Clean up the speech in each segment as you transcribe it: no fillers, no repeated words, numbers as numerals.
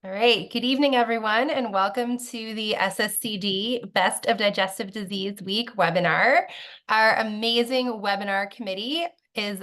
All right, good evening, everyone, and welcome to the SSCD Best of Digestive Disease Week webinar. Our amazing webinar committee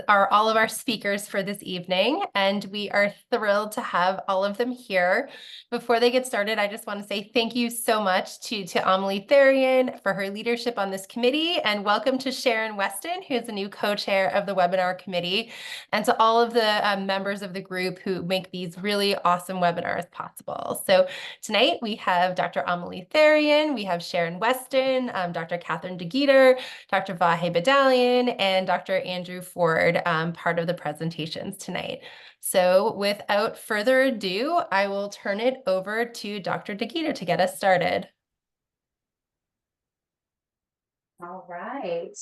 are all of our speakers for this evening, and we are thrilled to have all of them here. Before they get started, I just want to say thank you so much to Amelie Therian for her leadership on this committee, and welcome to Sharon Weston, who's the new co-chair of the webinar committee, and to all of the members of the group who make these really awesome webinars possible. So tonight we have Dr. Amelie Therian, we have Sharon Weston, Dr. Catherine DeGeeter, Dr. Vahe Badalian, and Dr. Andrew Ford, part of the presentations tonight. So without further ado, I will turn it over to Dr. DeGeeter to get us started. All right.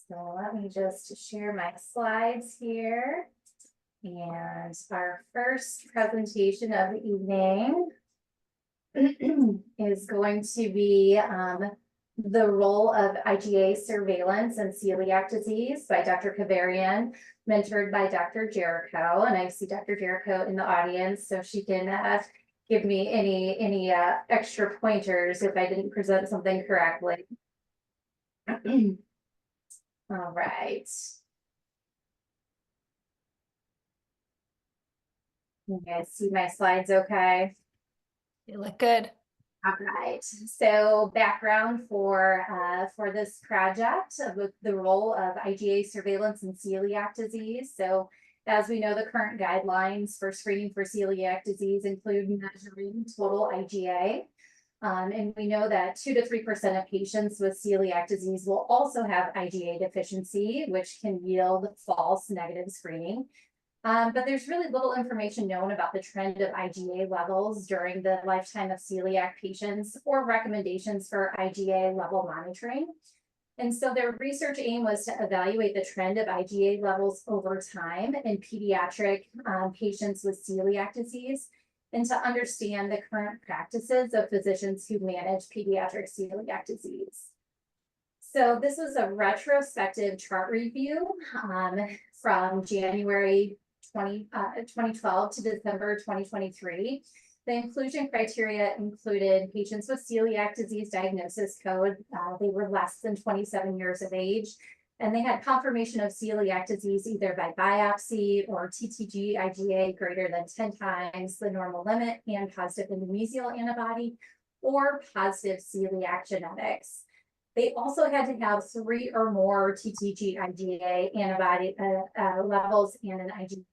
So let me just share my slides here. And our first presentation of the evening is going to be the role of IgA surveillance in celiac disease by Dr. Kavarian, mentored by Dr. Jericho. And I see Dr. Jericho in the audience, so she can give me any extra pointers if I didn't present something correctly. All right. You guys see my slides okay? They look good. All right. So background for this project with the role of IgA surveillance in celiac disease. So as we know, the current guidelines for screening for celiac disease include measuring total IgA. And we know that 2 to 3% of patients with celiac disease will also have IgA deficiency, which can yield false negative screening. But there's really little information known about the trend of IgA levels during the lifetime of celiac patients or recommendations for IgA level monitoring. And so their research aim was to evaluate the trend of IgA levels over time in pediatric patients with celiac disease, and to understand the current practices of physicians who manage pediatric celiac disease. So this is a retrospective chart review from January 2012 to December 2023. The inclusion criteria included patients with celiac disease diagnosis code. They were less than 27 years of age, and they had confirmation of celiac disease either by biopsy or TTG IgA greater than 10 times the normal limit and positive endomysial antibody or positive celiac genetics. They also had to have 3 or more TTG IgA antibody levels and an IgA.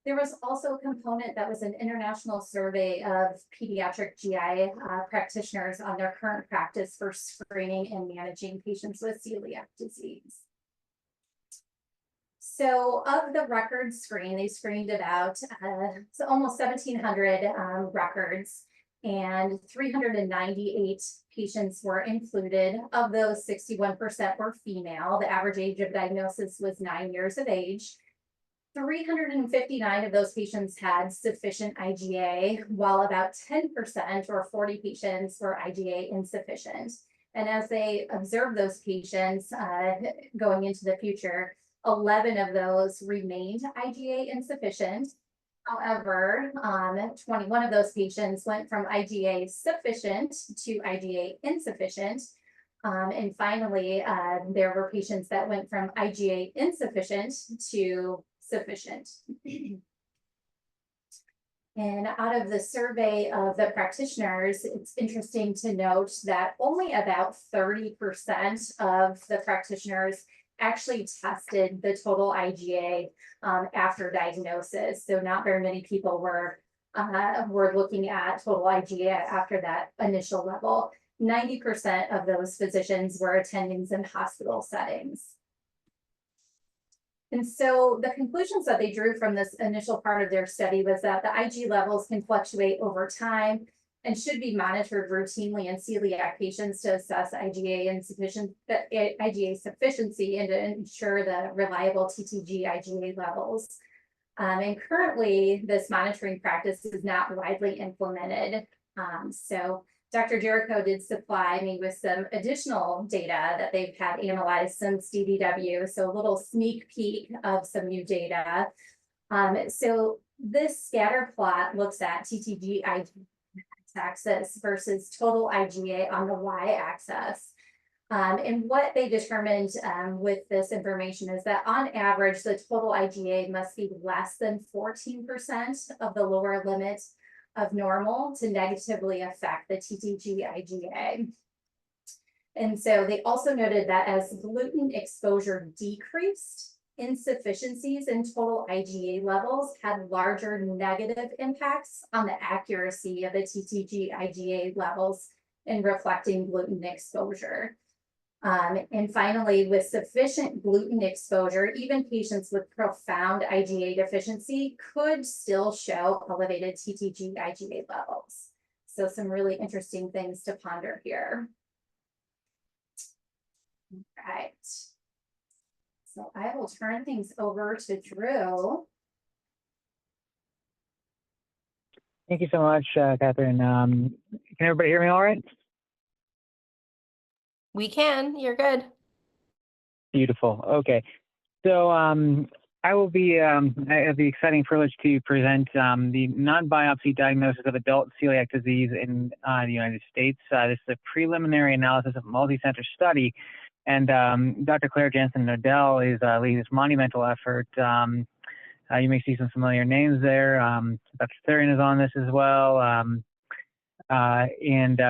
There was also a component that was an international survey of pediatric GI practitioners on their current practice for screening and managing patients with celiac disease. So of the record screen, they screened about almost 1,700 records, and 398 patients were included. Of those, 61% were female. The average age of diagnosis was 9 years of age. 359 of those patients had sufficient IgA, while about 10% or 40 patients were IgA insufficient. And as they observed those patients going into the future, 11 of those remained IgA insufficient. However, 21 of those patients went from IgA sufficient to IgA insufficient. And finally, there were patients that went from IgA insufficient to sufficient. And out of the survey of the practitioners, it's interesting to note that only about 30% of the practitioners actually tested the total IgA after diagnosis. So not very many people were looking at total IgA after that initial level. 90% of those physicians were attending in hospital settings. And so the conclusions that they drew from this initial part of their study was that the Ig levels can fluctuate over time and should be monitored routinely in celiac patients to assess IgA sufficiency and to ensure the reliable TTG IgA levels. And currently, this monitoring practice is not widely implemented. So Dr. Jericho did supply me with some additional data that they've had analyzed since DDW. So a little sneak peek of some new data. So this scatter plot looks at TTG axis versus total IgA on the y-axis. And what they determined with this information is that on average, the total IgA must be less than 14% of the lower limit of normal to negatively affect the TTG IgA. And so they also noted that as gluten exposure decreased, insufficiencies in total IgA levels had larger negative impacts on the accuracy of the TTG IgA levels in reflecting gluten exposure. And finally, with sufficient gluten exposure, even patients with profound IgA deficiency could still show elevated TTG IgA levels. So some really interesting things to ponder here. All right. So I will turn things over to Drew. Thank you so much, Catherine. Can everybody hear me all right? We can. You're good. Beautiful. Okay. So I have the exciting privilege to present the non-biopsy diagnosis of adult celiac disease in the United States. This is a preliminary analysis of a multi-center study, and Dr. Claire Jansen-Nodell is leading this monumental effort. You may see some familiar names there. Dr. Therian is on this as well, and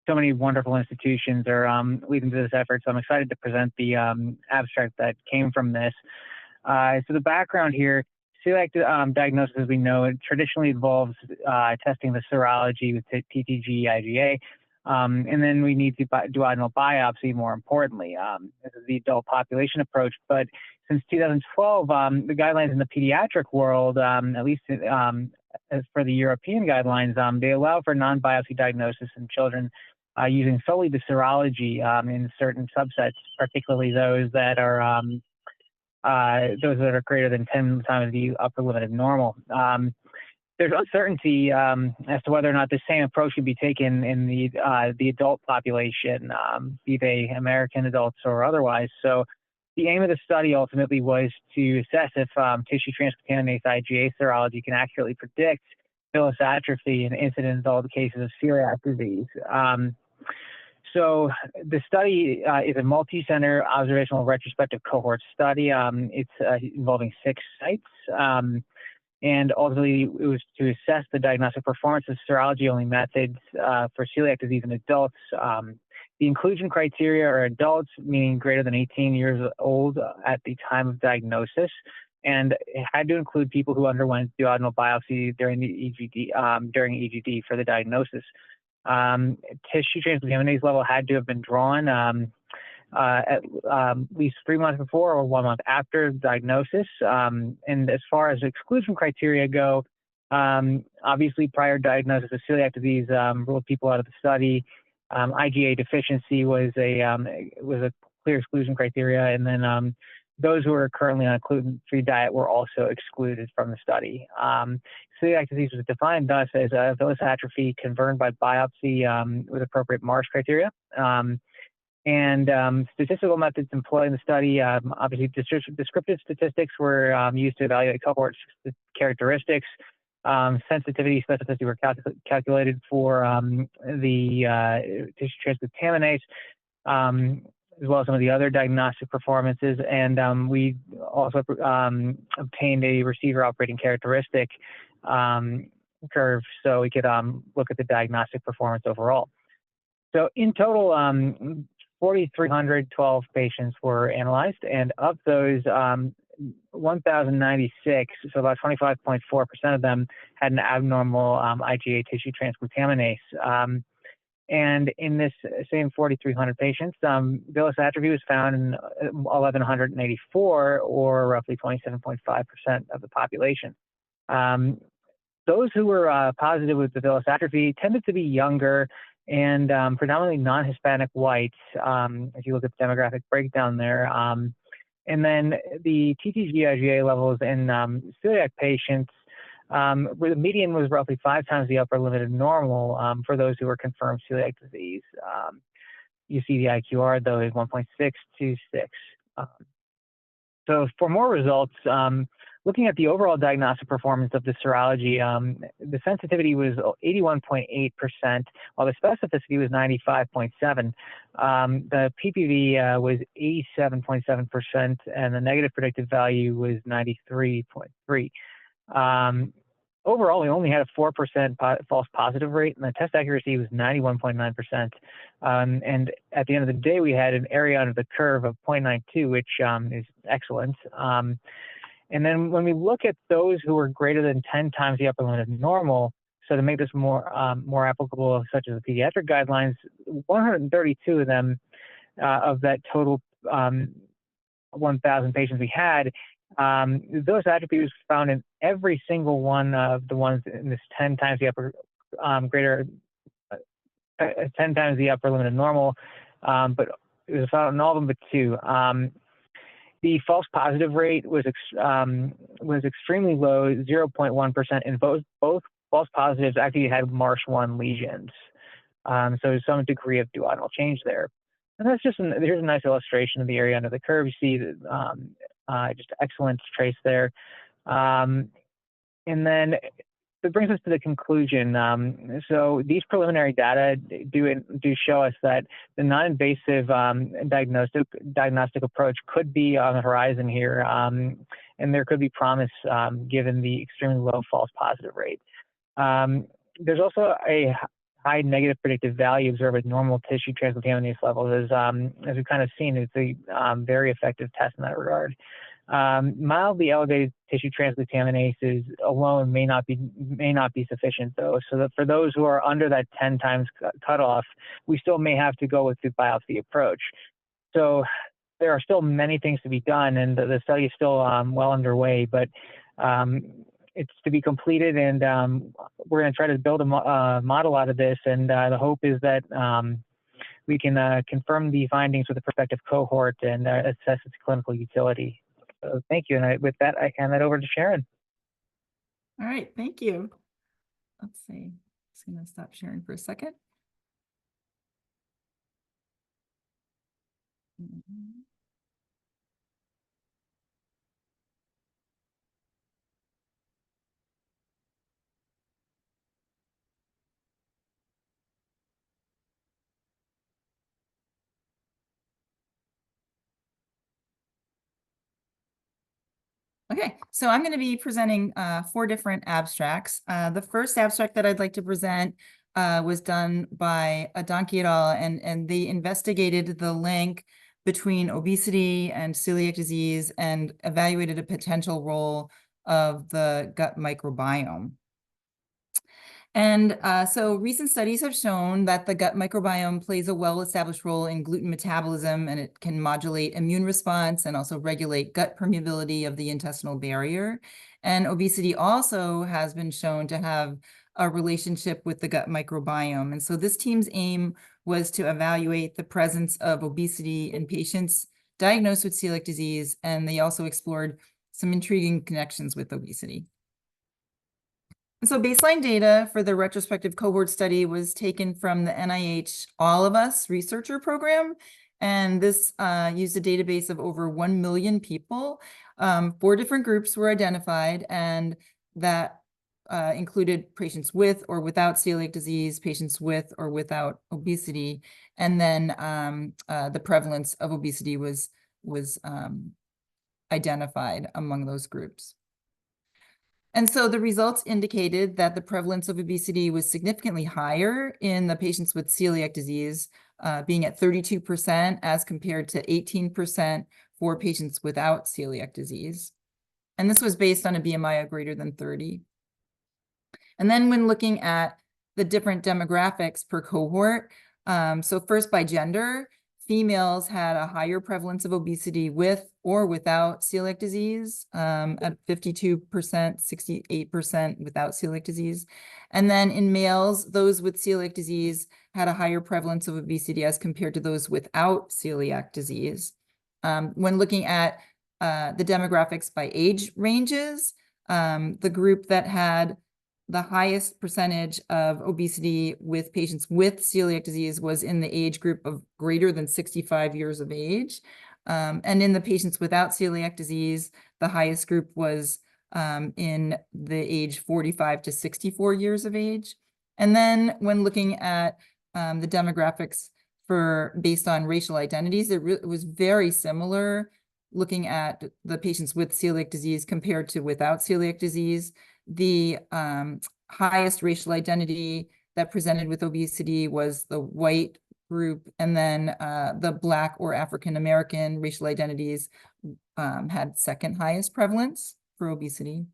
so many wonderful institutions are leading to this effort. So I'm excited to present the abstract that came from this. So the background here, celiac diagnosis, as we know, it traditionally involves testing the serology with TTG IgA, and then we need to duodenal biopsy, more importantly. This is the adult population approach, but since 2012, the guidelines in the pediatric world, at least as for the European guidelines, they allow for non-biopsy diagnosis in children using solely the serology in certain subsets, particularly those that are greater than 10 times the upper limit of normal. There's uncertainty as to whether or not the same approach should be taken in the adult population, be they American adults or otherwise. So the aim of the study ultimately was to assess if tissue transcontaminase IgA serology can accurately predict villus atrophy in incident adult cases of celiac disease. So the study is a multi-center observational retrospective cohort study. It's involving 6 sites. And ultimately, it was to assess the diagnostic performance of serology-only methods for celiac disease in adults. The inclusion criteria are adults, meaning greater than 18 years old at the time of diagnosis, and it had to include people who underwent duodenal biopsy during the EGD for the diagnosis. Tissue transcontaminase level had to have been drawn at least 3 months before or 1 month after diagnosis. And as far as exclusion criteria go, obviously prior diagnosis of celiac disease ruled people out of the study. IgA deficiency was a clear exclusion criteria, and then those who are currently on a gluten-free diet were also excluded from the study. Celiac disease was defined thus as a villus atrophy confirmed by biopsy with appropriate Marsh criteria. And statistical methods employed in the study, obviously descriptive statistics were used to evaluate cohort characteristics. Sensitivity, specificity were calculated for the tissue transcontaminase, as well as some of the other diagnostic performances. And we also obtained a receiver operating characteristic curve so we could look at the diagnostic performance overall. So in total, 4,312 patients were analyzed, and of those, 1,096, so about 25.4% of them had an abnormal IgA tissue transcontaminase. And in this same 4,300 patients, villus atrophy was found in 1,184, or roughly 27.5% of the population. Those who were positive with the villus atrophy tended to be younger and predominantly non-Hispanic whites, if you look at the demographic breakdown there. And then the TTG IgA levels in celiac patients, where the median was roughly 5 times the upper limit of normal for those who were confirmed celiac disease. You see the IQR, though, is 1.626. So for more results, looking at the overall diagnostic performance of the serology, the sensitivity was 81.8%, while the specificity was 95.7%. The PPV was 87.7%, and the negative predictive value was 93.3%. Overall, we only had a 4% false positive rate, and the test accuracy was 91.9%. And at the end of the day, we had an area under the curve of 0.92, which is excellent. And then when we look at those who were greater than 10 times the upper limit of normal, so to make this more applicable, such as the pediatric guidelines, 132 of them, of that total 1,000 patients we had, those attributes found in every single one of the ones in this 10 times the upper 10 times the upper limit of normal, but it was found in all of them but 2. The false positive rate was extremely low, 0.1%, and both false positives actually had Marsh1 lesions. So there's some degree of duodenal change there. And that's just here's a nice illustration of the area under the curve. You see that just excellent trace there. And then it brings us to the conclusion. So these preliminary data do show us that the non-invasive diagnostic approach could be on the horizon here, and there could be promise given the extremely low false positive rate. There's also a high negative predictive value observed with normal tissue transglutaminase levels, as we've kind of seen. It's a very effective test in that regard. Mildly elevated tissue transglutaminases alone may not be sufficient, though. So that for those who are under that 10 times cutoff, we still may have to go with the biopsy approach. So there are still many things to be done, and the study is still well underway, but it's to be completed, and we're going to try to build a model out of this, and the hope is that we can confirm the findings with a prospective cohort and assess its clinical utility. So thank you, and with that, I hand that over to Sharon. All right, thank you. Let's see, just going to stop sharing for a second. Okay, so I'm going to be presenting 4 different abstracts. The first abstract that I'd like to present was done by Adonki et al., and they investigated the link between obesity and celiac disease and evaluated a potential role of the gut microbiome. And so recent studies have shown that the gut microbiome plays a well-established role in gluten metabolism, and it can modulate immune response and also regulate gut permeability of the intestinal barrier. And obesity also has been shown to have a relationship with the gut microbiome. And so this team's aim was to evaluate the presence of obesity in patients diagnosed with celiac disease, and they also explored some intriguing connections with obesity. So baseline data for the retrospective cohort study was taken from the NIH All of Us researcher program, and this used a database of over 1 million people. 4 different groups were identified, and that included patients with or without celiac disease, patients with or without obesity, and then the prevalence of obesity was identified among those groups. And so the results indicated that the prevalence of obesity was significantly higher in the patients with celiac disease, being at 32% as compared to 18% for patients without celiac disease. And this was based on a BMI of greater than 30. And then when looking at the different demographics per cohort, so first by gender, females had a higher prevalence of obesity with or without celiac disease, at 52%, 68% without celiac disease. And then in males, those with celiac disease had a higher prevalence of obesity as compared to those without celiac disease. When looking at the demographics by age ranges, the group that had the highest percentage of obesity with patients with celiac disease was in the age group of greater than 65 years of age. And in the patients without celiac disease, the highest group was in the age 45 to 64 years of age. And then when looking at the demographics based on racial identities, it was very similar looking at the patients with celiac disease compared to without celiac disease. The highest racial identity that presented with obesity was the white group, and then the Black or African American racial identities had second highest prevalence for obesity.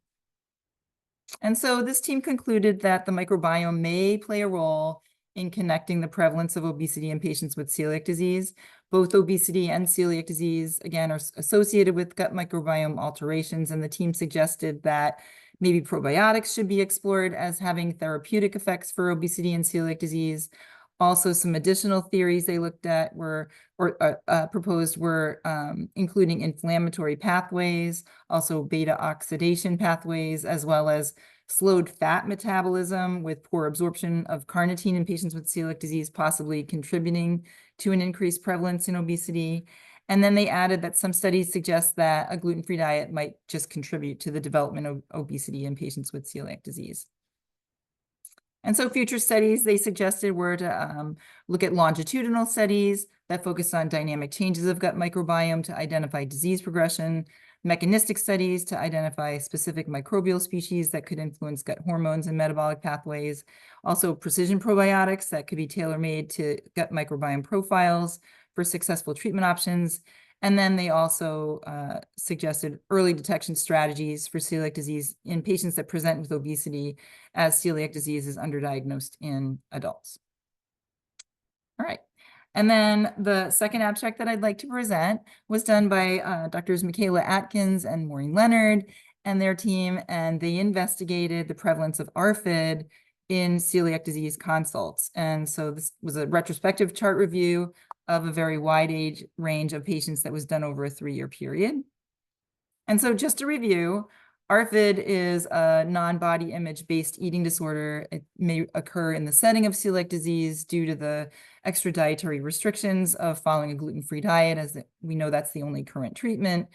And so this team concluded that the microbiome may play a role in connecting the prevalence of obesity in patients with celiac disease. Both obesity and celiac disease, again, are associated with gut microbiome alterations, and the team suggested that maybe probiotics should be explored as having therapeutic effects for obesity and celiac disease. Also, some additional theories they looked at proposed were including inflammatory pathways, also beta oxidation pathways, as well as slowed fat metabolism with poor absorption of carnitine in patients with celiac disease, possibly contributing to an increased prevalence in obesity. And then they added that some studies suggest that a gluten-free diet might just contribute to the development of obesity in patients with celiac disease. And so future studies they suggested were to look at longitudinal studies that focus on dynamic changes of gut microbiome to identify disease progression, mechanistic studies to identify specific microbial species that could influence gut hormones and metabolic pathways, also precision probiotics that could be tailor-made to gut microbiome profiles for successful treatment options. And then they also suggested early detection strategies for celiac disease in patients that present with obesity, as celiac disease is underdiagnosed in adults. All right. And then the second abstract that I'd like to present was done by Drs. Michaela Atkins and Maureen Leonard and their team, and they investigated the prevalence of ARFID in celiac disease consults. And so this was a retrospective chart review of a very wide age range of patients that was done over a 3-year period. And so just to review, ARFID is a non-body image-based eating disorder. It may occur in the setting of celiac disease due to the extra dietary restrictions of following a gluten-free diet, as we know that's the only current treatment.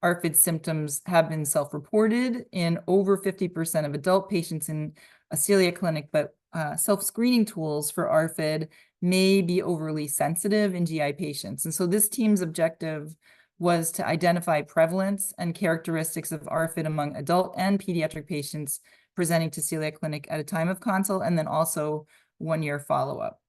ARFID symptoms have been self-reported in over 50% of adult patients in a celiac clinic, but self-screening tools for ARFID may be overly sensitive in GI patients. And so this team's objective was to identify prevalence and characteristics of ARFID among adult and pediatric patients presenting to celiac clinic at a time of consult, and then also 1-year follow-up.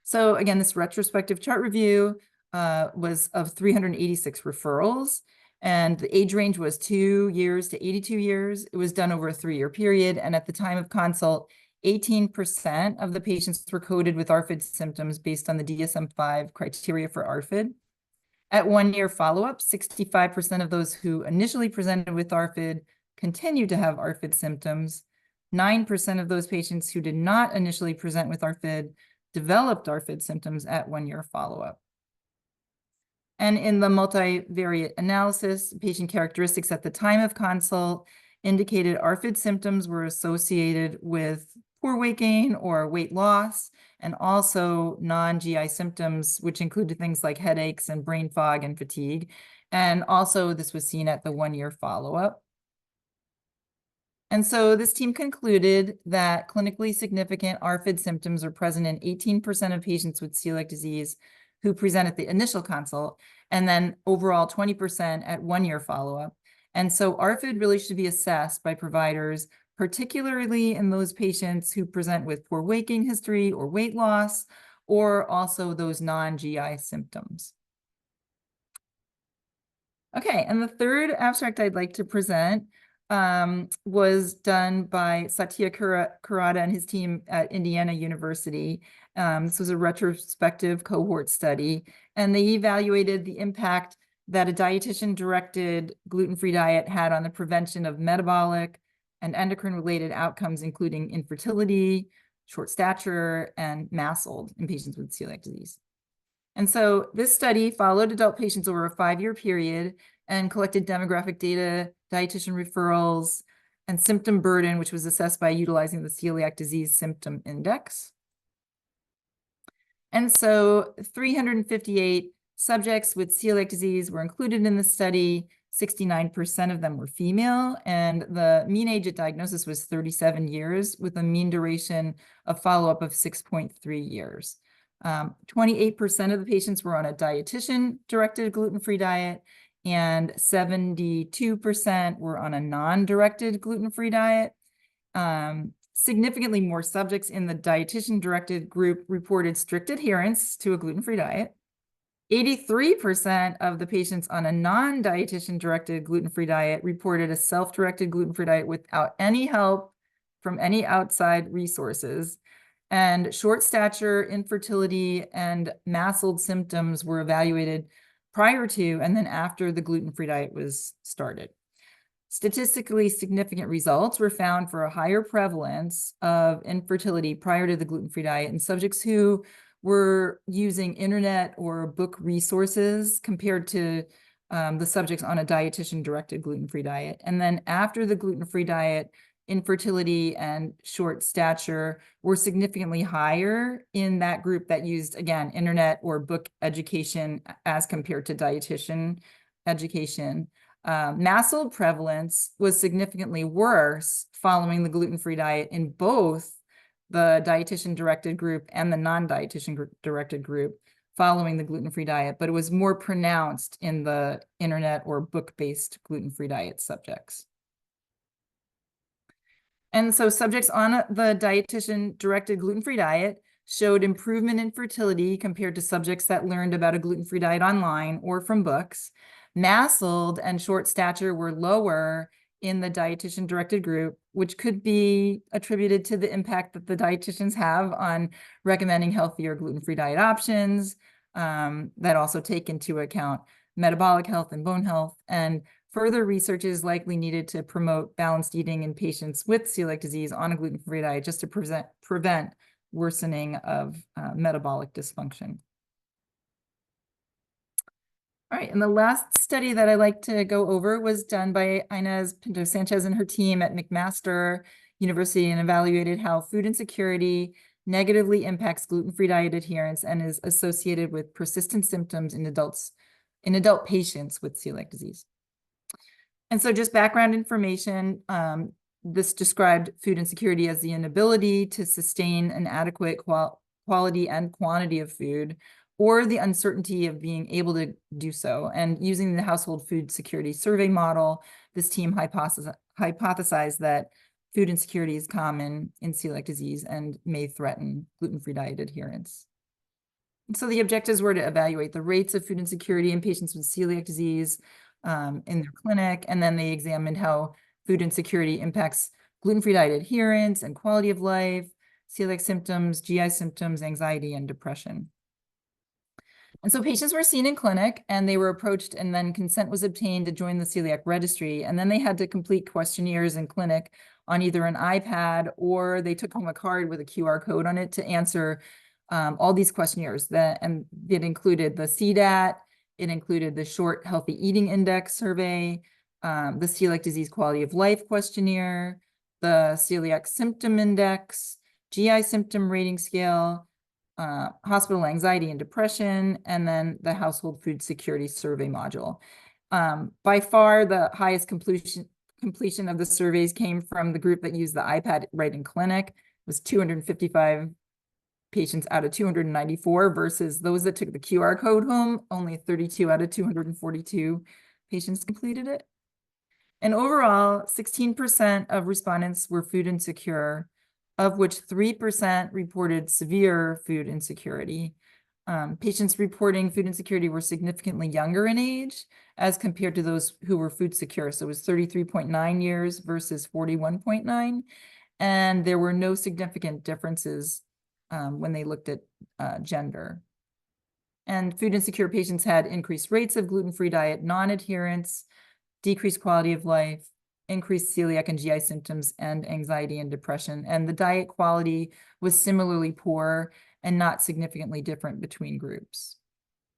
So again, this retrospective chart review was of 386 referrals, and the age range was 2 years to 82 years. It was done over a 3-year period, and at the time of consult, 18% of the patients were coded with ARFID symptoms based on the DSM-5 criteria for ARFID. At 1-year follow-up, 65% of those who initially presented with ARFID continued to have ARFID symptoms. 9% of those patients who did not initially present with ARFID developed ARFID symptoms at 1-year follow-up. And in the multivariate analysis, patient characteristics at the time of consult indicated ARFID symptoms were associated with poor weight gain or weight loss, and also non-GI symptoms, which included things like headaches and brain fog and fatigue. And also this was seen at the 1-year follow-up. And so this team concluded that clinically significant ARFID symptoms are present in 18% of patients with celiac disease who present at the initial consult, and then overall 20% at 1-year follow-up. And so ARFID really should be assessed by providers, particularly in those patients who present with poor weight gain history or weight loss, or also those non-GI symptoms. Okay, and the third abstract I'd like to present was done by Satya Kurata and his team at Indiana University. This was a retrospective cohort study, and they evaluated the impact that a dietitian-directed gluten-free diet had on the prevention of metabolic and endocrine-related outcomes, including infertility, short stature, and MASLD in patients with celiac disease. And so this study followed adult patients over a 5-year period and collected demographic data, dietitian referrals, and symptom burden, which was assessed by utilizing the Celiac Disease Symptom Index. And so 358 subjects with celiac disease were included in the study. 69% of them were female, and the mean age at diagnosis was 37 years, with a mean duration of follow-up of 6.3 years. 28% of the patients were on a dietitian-directed gluten-free diet, and 72% were on a non-directed gluten-free diet. Significantly more subjects in the dietitian-directed group reported strict adherence to a gluten-free diet. 83% of the patients on a non-dietitian-directed gluten-free diet reported a self-directed gluten-free diet without any help from any outside resources. And short stature, infertility, and MASLD symptoms were evaluated prior to and then after the gluten-free diet was started. Statistically significant results were found for a higher prevalence of infertility prior to the gluten-free diet in subjects who were using internet or book resources compared to the subjects on a dietitian-directed gluten-free diet. And then after the gluten-free diet, infertility and short stature were significantly higher in that group that used, again, internet or book education as compared to dietitian education. MASLD prevalence was significantly worse following the gluten-free diet in both the dietitian-directed group and the non-dietitian-directed group following the gluten-free diet, but it was more pronounced in the internet or book-based gluten-free diet subjects. And so subjects on the dietitian-directed gluten-free diet showed improvement in fertility compared to subjects that learned about a gluten-free diet online or from books. MASLD and short stature were lower in the dietitian-directed group, which could be attributed to the impact that the dietitians have on recommending healthier gluten-free diet options that also take into account metabolic health and bone health. And further research is likely needed to promote balanced eating in patients with celiac disease on a gluten-free diet just to prevent worsening of metabolic dysfunction. All right, and the last study that I'd like to go over was done by Inez Pinto-Sanchez and her team at McMaster University and evaluated how food insecurity negatively impacts gluten-free diet adherence and is associated with persistent symptoms in adult patients with celiac disease. And so just background information, this described food insecurity as the inability to sustain an adequate quality and quantity of food, or the uncertainty of being able to do so. And using the household food security survey model, this team hypothesized that food insecurity is common in celiac disease and may threaten gluten-free diet adherence. And so the objectives were to evaluate the rates of food insecurity in patients with celiac disease in their clinic, and then they examined how food insecurity impacts gluten-free diet adherence and quality of life, celiac symptoms, GI symptoms, anxiety, and depression. And so patients were seen in clinic and they were approached, and then consent was obtained to join the celiac registry. And then they had to complete questionnaires in clinic on either an iPad, or they took home a card with a QR code on it to answer all these questionnaires. And it included the CDAT, it included the Short Healthy Eating Index survey, the Celiac Disease Quality of Life questionnaire, the Celiac Symptom Index, GI Symptom Rating Scale, hospital anxiety and depression, and then the household food security survey module. By far, the highest completion of the surveys came from the group that used the iPad right in clinic. It was 255 patients out of 294 versus those that took the QR code home. Only 32 out of 242 patients completed it. And overall, 16% of respondents were food insecure, of which 3% reported severe food insecurity. Patients reporting food insecurity were significantly younger in age as compared to those who were food secure. So it was 33.9 years versus 41.9. And there were no significant differences when they looked at gender. And food insecure patients had increased rates of gluten-free diet non-adherence, decreased quality of life, increased celiac and GI symptoms, and anxiety and depression. And the diet quality was similarly poor and not significantly different between groups.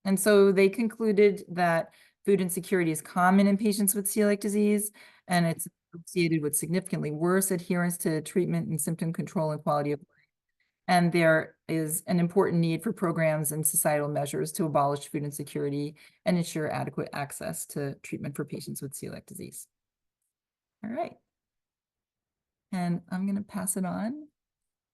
And so they concluded that food insecurity is common in patients with celiac disease, and it's associated with significantly worse adherence to treatment and symptom control and quality of life. And there is an important need for programs and societal measures to abolish food insecurity and ensure adequate access to treatment for patients with celiac disease. All right. And I'm going to pass it on.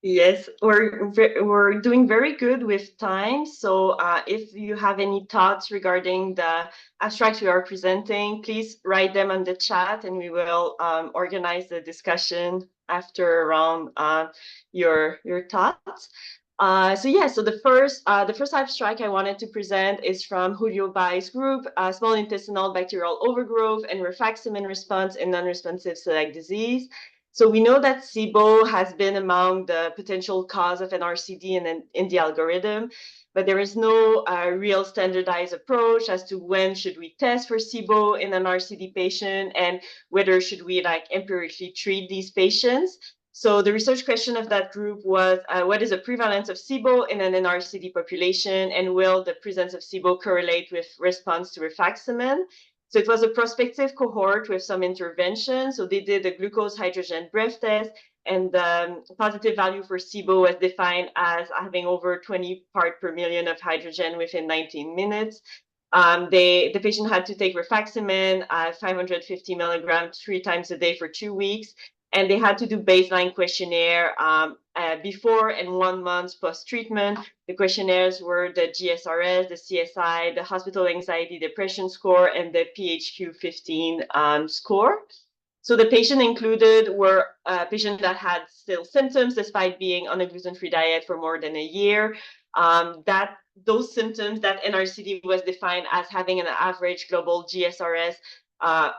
Yes, we're doing very good with time. So if you have any thoughts regarding the abstracts we are presenting, please write them on the chat, and we will organize the discussion after around your thoughts. So the first abstract I wanted to present is from Julio Bai's group, small intestinal bacterial overgrowth and rifaximin response in non-responsive celiac disease. So we know that SIBO has been among the potential cause of NRCD in the algorithm, but there is no real standardized approach as to when should we test for SIBO in an RCD patient and whether should we empirically treat these patients. So the research question of that group was, what is the prevalence of SIBO in an NRCD population, and will the presence of SIBO correlate with response to rifaximin? So it was a prospective cohort with some intervention. So they did a glucose hydrogen breath test, and the positive value for SIBO was defined as having over 20 parts per million of hydrogen within 19 minutes. The patient had to take rifaximin 550 milligrams 3 times a day for 2 weeks. And they had to do baseline questionnaire before and 1 month post-treatment. The questionnaires were the GSRS, the CSI, the Hospital Anxiety Depression Score, and the PHQ-15 score. So the patient included were patients that had still symptoms despite being on a gluten-free diet for more than a year. Those symptoms, that NRCD was defined as having an average global GSRS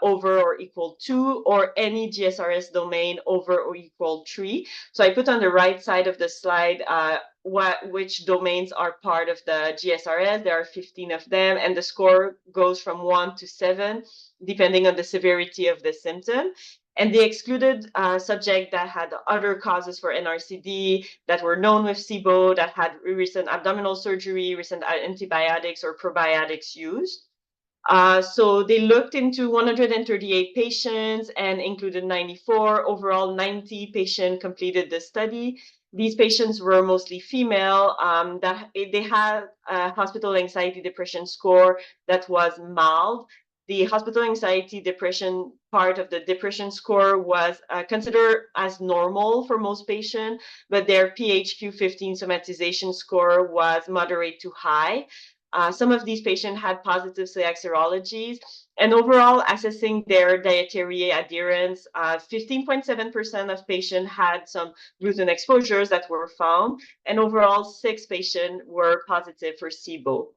over or equal to, or any GSRS domain over or equal 3. So I put on the right side of the slide which domains are part of the GSRS. There are 15 of them, and the score goes from 1 to 7, depending on the severity of the symptom. And they excluded subjects that had other causes for NRCD that were known with SIBO, that had recent abdominal surgery, recent antibiotics or probiotics used. So they looked into 138 patients and included 94. Overall, 90 patients completed the study. These patients were mostly female. That they had a hospital anxiety depression score that was mild. The hospital anxiety depression part of the depression score was considered as normal for most patients, but their PHQ-15 somatization score was moderate to high. Some of these patients had positive celiac serologies, and overall assessing their dietary adherence, 15.7% of patients had some gluten exposures that were found, and overall 6 patients were positive for SIBO.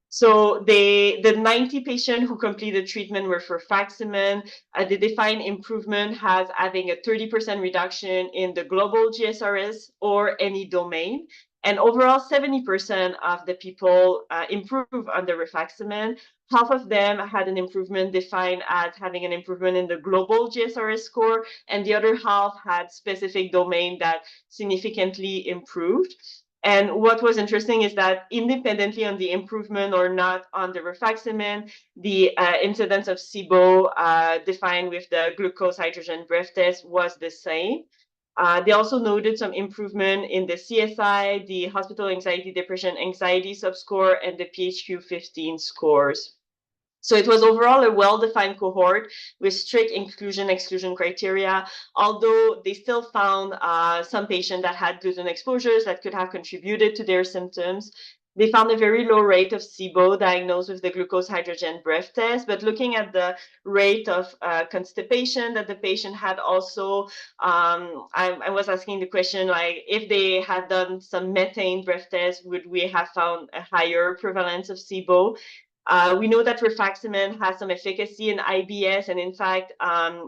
So the 90 patients who completed treatment were for rifaximin. They define improvement as having a 30% reduction in the global GSRS or any domain. And overall, 70% of the people improved under rifaximin. Half of them had an improvement defined as having an improvement in the global GSRS score, and the other half had specific domain that significantly improved. And what was interesting is that independently on the improvement or not on the rifaximin, the incidence of SIBO defined with the glucose hydrogen breath test was the same. They also noted some improvement in the CSI, the Hospital Anxiety Depression Anxiety subscore, and the PHQ-15 scores. So it was overall a well-defined cohort with strict inclusion-exclusion criteria, although they still found some patients that had gluten exposures that could have contributed to their symptoms. They found a very low rate of SIBO diagnosed with the glucose hydrogen breath test, but looking at the rate of constipation that the patient had also, I was asking the question, like, if they had done some methane breath test, would we have found a higher prevalence of SIBO? We know that rifaximin has some efficacy in IBS, and in fact,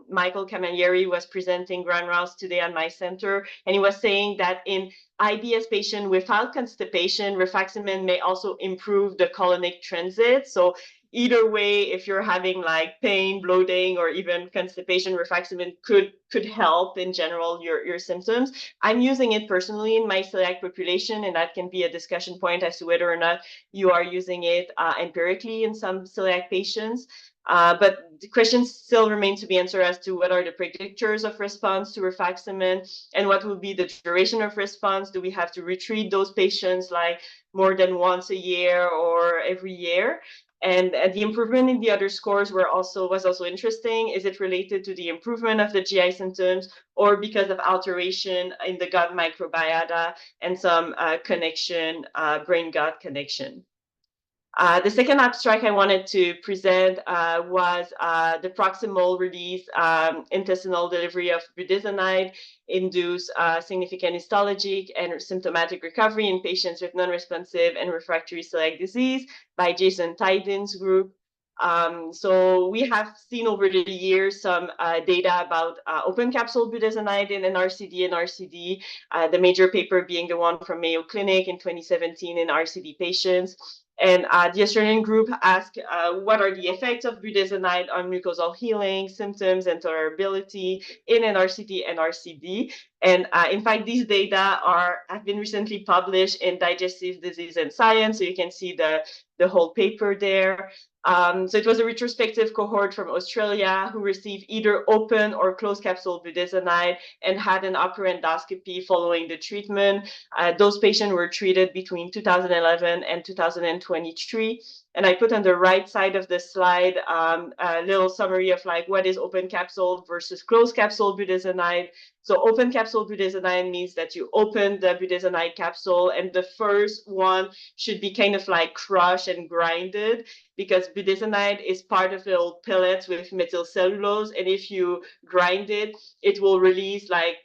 Michael Camilleri was presenting Grand Rouse today at my center, and he was saying that in IBS patients without constipation, rifaximin may also improve the colonic transit. So either way, if you're having like pain, bloating, or even constipation, rifaximin could help in general your symptoms. I'm using it personally in my celiac population, and that can be a discussion point as to whether or not you are using it empirically in some celiac patients. But the questions still remain to be answered as to what are the predictors of response to rifaximin and what will be the duration of response. Do we have to retreat those patients like more than once a year or every year? And the improvement in the other scores was also interesting. Is it related to the improvement of the GI symptoms or because of alteration in the gut microbiota and some connection, brain-gut connection? The second abstract I wanted to present was the proximal release intestinal delivery of budesonide induced significant histologic and symptomatic recovery in patients with non-responsive and refractory celiac disease by Jason Tydin's group. So we have seen over the years some data about open capsule budesonide in NRCD and RCD, the major paper being the one from Mayo Clinic in 2017 in RCD patients. And the Australian group asked what are the effects of budesonide on mucosal healing, symptoms, and tolerability in NRCD and RCD. And in fact, these data have been recently published in Digestive Disease and Science. So you can see the whole paper there. So it was a retrospective cohort from Australia who received either open or closed capsule budesonide and had an upper endoscopy following the treatment. Those patients were treated between 2011 and 2023. And I put on the right side of the slide a little summary of like what is open capsule versus closed capsule budesonide. So open capsule budesonide means that you open the budesonide capsule and the first one should be kind of like crushed and grinded because budesonide is part of little pellets with methyl cellulose. And if you grind it, it will release like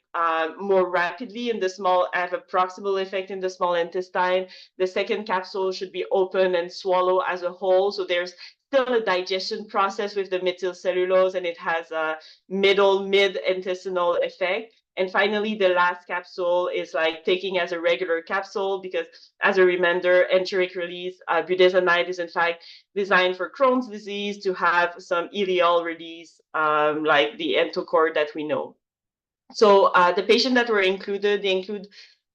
more rapidly in the small, have a proximal effect in the small intestine. The second capsule should be open and swallow as a whole. So there's still a digestion process with the methyl cellulose and it has a mid-intestinal effect. And finally, the last capsule is like taking as a regular capsule because as a reminder, enteric release budesonide is in fact designed for Crohn's disease to have some ileal release like the entocord that we know. So the patients that were included, they include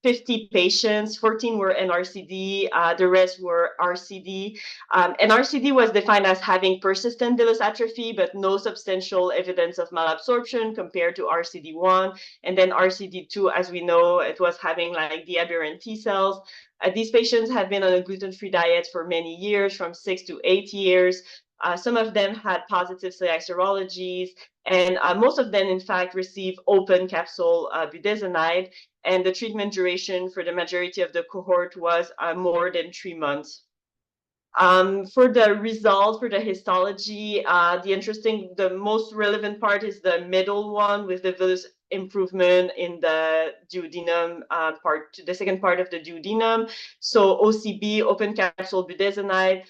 50 patients, 14 were NRCD, the rest were RCD. NRCD was defined as having persistent villus atrophy, but no substantial evidence of malabsorption compared to RCD1. And then RCD2, as we know, it was having like the aberrant T cells. These patients had been on a gluten-free diet for many years, from 6 to 8 years. Some of them had positive celiac serologies, and most of them, in fact, received open capsule budesonide, and the treatment duration for the majority of the cohort was more than 3 months. For the results, for the histology, the most relevant part is the middle one with the villus improvement in the duodenum part, the second part of the duodenum. So OCB, open capsule budesonide.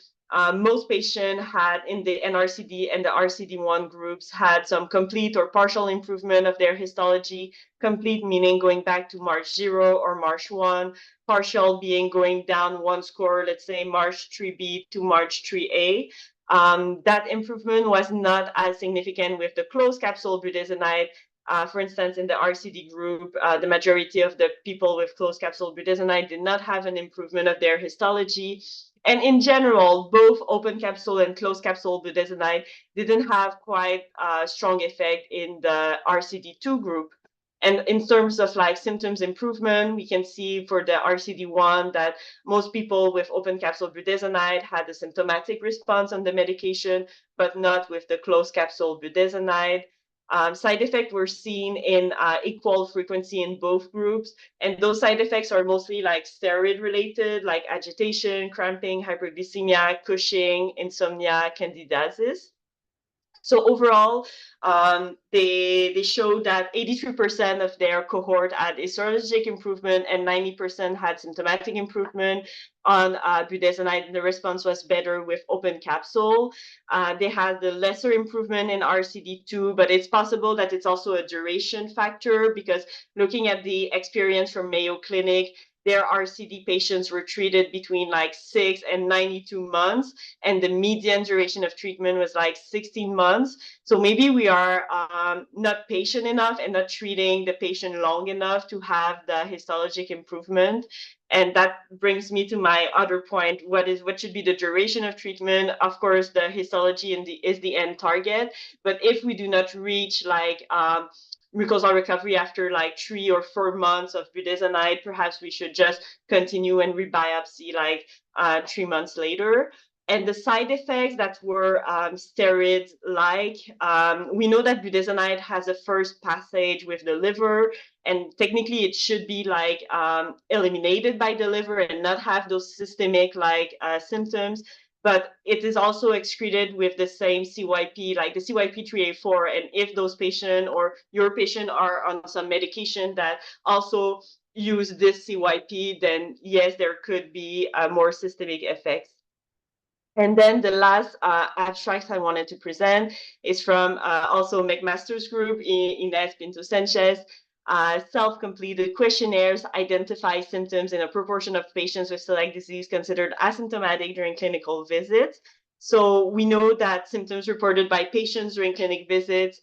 Most patients had in the NRCD and the RCD1 groups had some complete or partial improvement of their histology. Complete meaning going back to March 0 or March 1. Partial being going down one score, let's say March 3B to March 3A. That improvement was not as significant with the closed capsule budesonide. For instance, in the RCD group, the majority of the people with closed capsule budesonide did not have an improvement of their histology. And in general, both open capsule and closed capsule budesonide didn't have quite a strong effect in the RCD2 group. And in terms of like symptoms improvement, we can see for the RCD1 that most people with open capsule budesonide had a symptomatic response on the medication, but not with the closed capsule budesonide. Side effects were seen in equal frequency in both groups, and those side effects are mostly like steroid related, like agitation, cramping, hyperglycemia, Cushing, insomnia, candidiasis. So overall, they showed that 83% of their cohort had a serologic improvement and 90% had symptomatic improvement on budesonide. The response was better with open capsule. They had the lesser improvement in RCD2, but it's possible that it's also a duration factor because looking at the experience from Mayo Clinic, their RCD patients were treated between like 6 and 92 months, and the median duration of treatment was like 16 months. So maybe we are not patient enough and not treating the patient long enough to have the histologic improvement. And that brings me to my other point. What should be the duration of treatment? Of course, the histology is the end target. But if we do not reach like mucosal recovery after like 3 or 4 months of budesonide, perhaps we should just continue and rebiopsy like 3 months later. And the side effects that were steroid-like, we know that budesonide has a first passage with the liver, and technically it should be like eliminated by the liver and not have those systemic like symptoms. But it is also excreted with the same CYP, like the CYP3A4. And if those patients or your patient are on some medication that also use this CYP, then yes, there could be more systemic effects. And then the last abstract I wanted to present is from also McMaster's group, Inés Pinto Sanchez. Self-completed questionnaires identify symptoms in a proportion of patients with celiac disease considered asymptomatic during clinical visits. So we know that symptoms reported by patients during clinic visits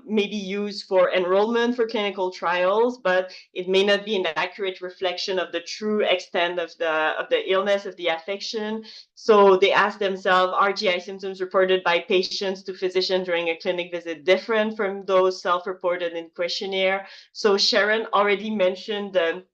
may be used for enrollment for clinical trials, but it may not be an accurate reflection of the true extent of the illness, of the affection. So they ask themselves, are GI symptoms reported by patients to physicians during a clinic visit different from those self-reported in questionnaire? So Sharon already mentioned the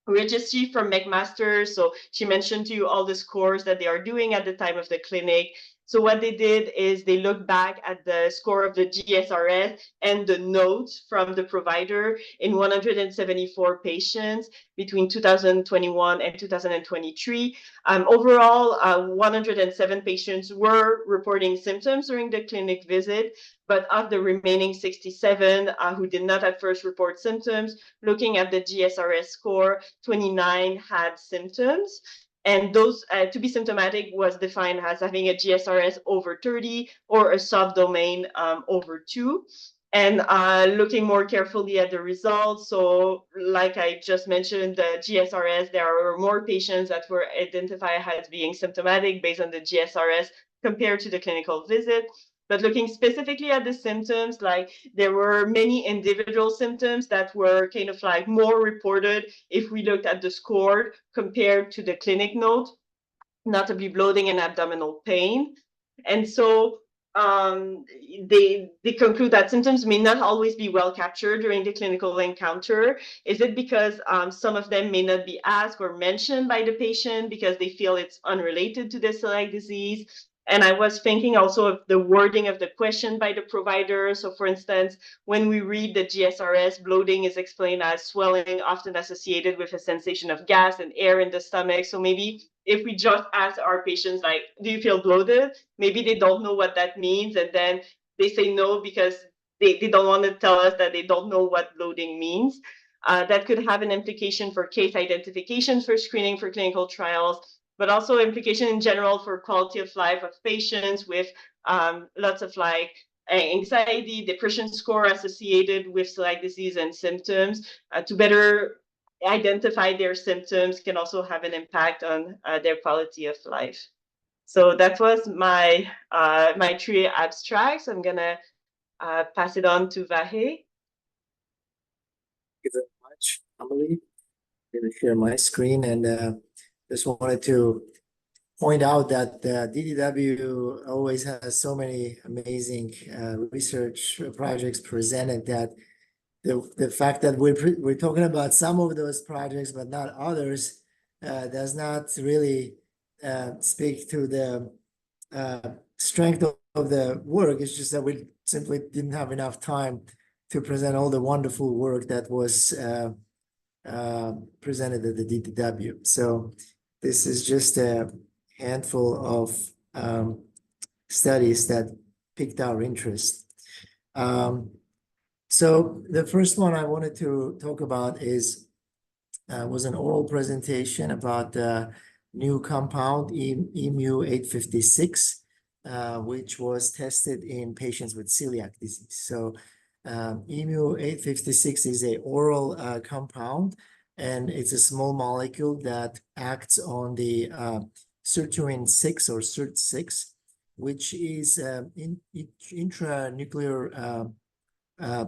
registry from McMaster. So she mentioned to you all the scores that they are doing at the time of the clinic. So what they did is they looked back at the score of the GSRS and the notes from the provider in 174 patients between 2021 and 2023. Overall, 107 patients were reporting symptoms during the clinic visit, but of the remaining 67 who did not at first report symptoms, looking at the GSRS score, 29 had symptoms. And those to be symptomatic was defined as having a GSRS over 30 or a subdomain over 2. And looking more carefully at the results, so like I just mentioned, the GSRS, there are more patients that were identified as being symptomatic based on the GSRS compared to the clinical visit. But looking specifically at the symptoms, like there were many individual symptoms that were kind of like more reported if we looked at the score compared to the clinic note, notably bloating and abdominal pain. And so they conclude that symptoms may not always be well captured during the clinical encounter. Is it because some of them may not be asked or mentioned by the patient because they feel it's unrelated to the celiac disease? And I was thinking also of the wording of the question by the provider. So for instance, when we read the GSRS, bloating is explained as swelling often associated with a sensation of gas and air in the stomach. So maybe if we just ask our patients, like, do you feel bloated? Maybe they don't know what that means. And then they say no because they don't want to tell us that they don't know what bloating means. That could have an implication for case identification for screening for clinical trials, but also implication in general for quality of life of patients with lots of like anxiety, depression score associated with celiac disease and symptoms. To better identify their symptoms can also have an impact on their quality of life. So that was my my 3 abstracts. I'm gonna pass it on to Vahe. Thank you very much, Amelie. I'm going to share my screen and just wanted to point out that DDW always has so many amazing research projects presented that the fact that we're talking about some of those projects but not others does not really speak to the strength of the work. It's just that we simply didn't have enough time to present all the wonderful work that was presented at the DDW. So this is just a handful of studies that piqued our interest. So the first one I wanted to talk about was an oral presentation about the new compound EMU-856, which was tested in patients with celiac disease. So EMU-856 is an oral compound, and it's a small molecule that acts on the sirtuin 6 or SIRT6, which is intranuclear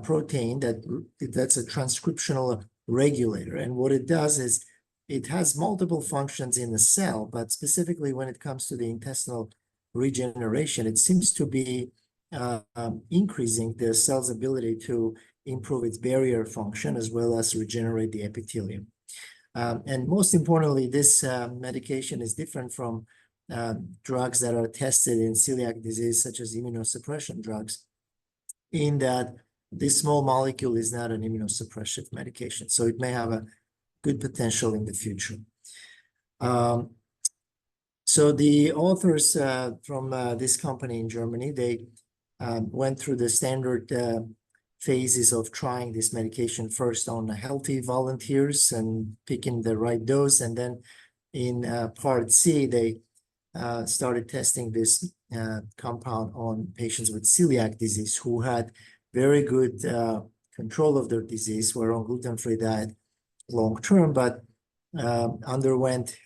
protein that's a transcriptional regulator. And what it does is it has multiple functions in the cell, but specifically when it comes to the intestinal regeneration, it seems to be increasing the cell's ability to improve its barrier function as well as regenerate the epithelium. And most importantly, this medication is different from drugs that are tested in celiac disease, such as immunosuppression drugs, in that this small molecule is not an immunosuppressive medication. So it may have a good potential in the future. So the authors from this company in Germany, they went through the standard phases of trying this medication first on healthy volunteers and picking the right dose. And then in part C, they started testing this compound on patients with celiac disease who had very good control of their disease, were on gluten-free diet long-term, but underwent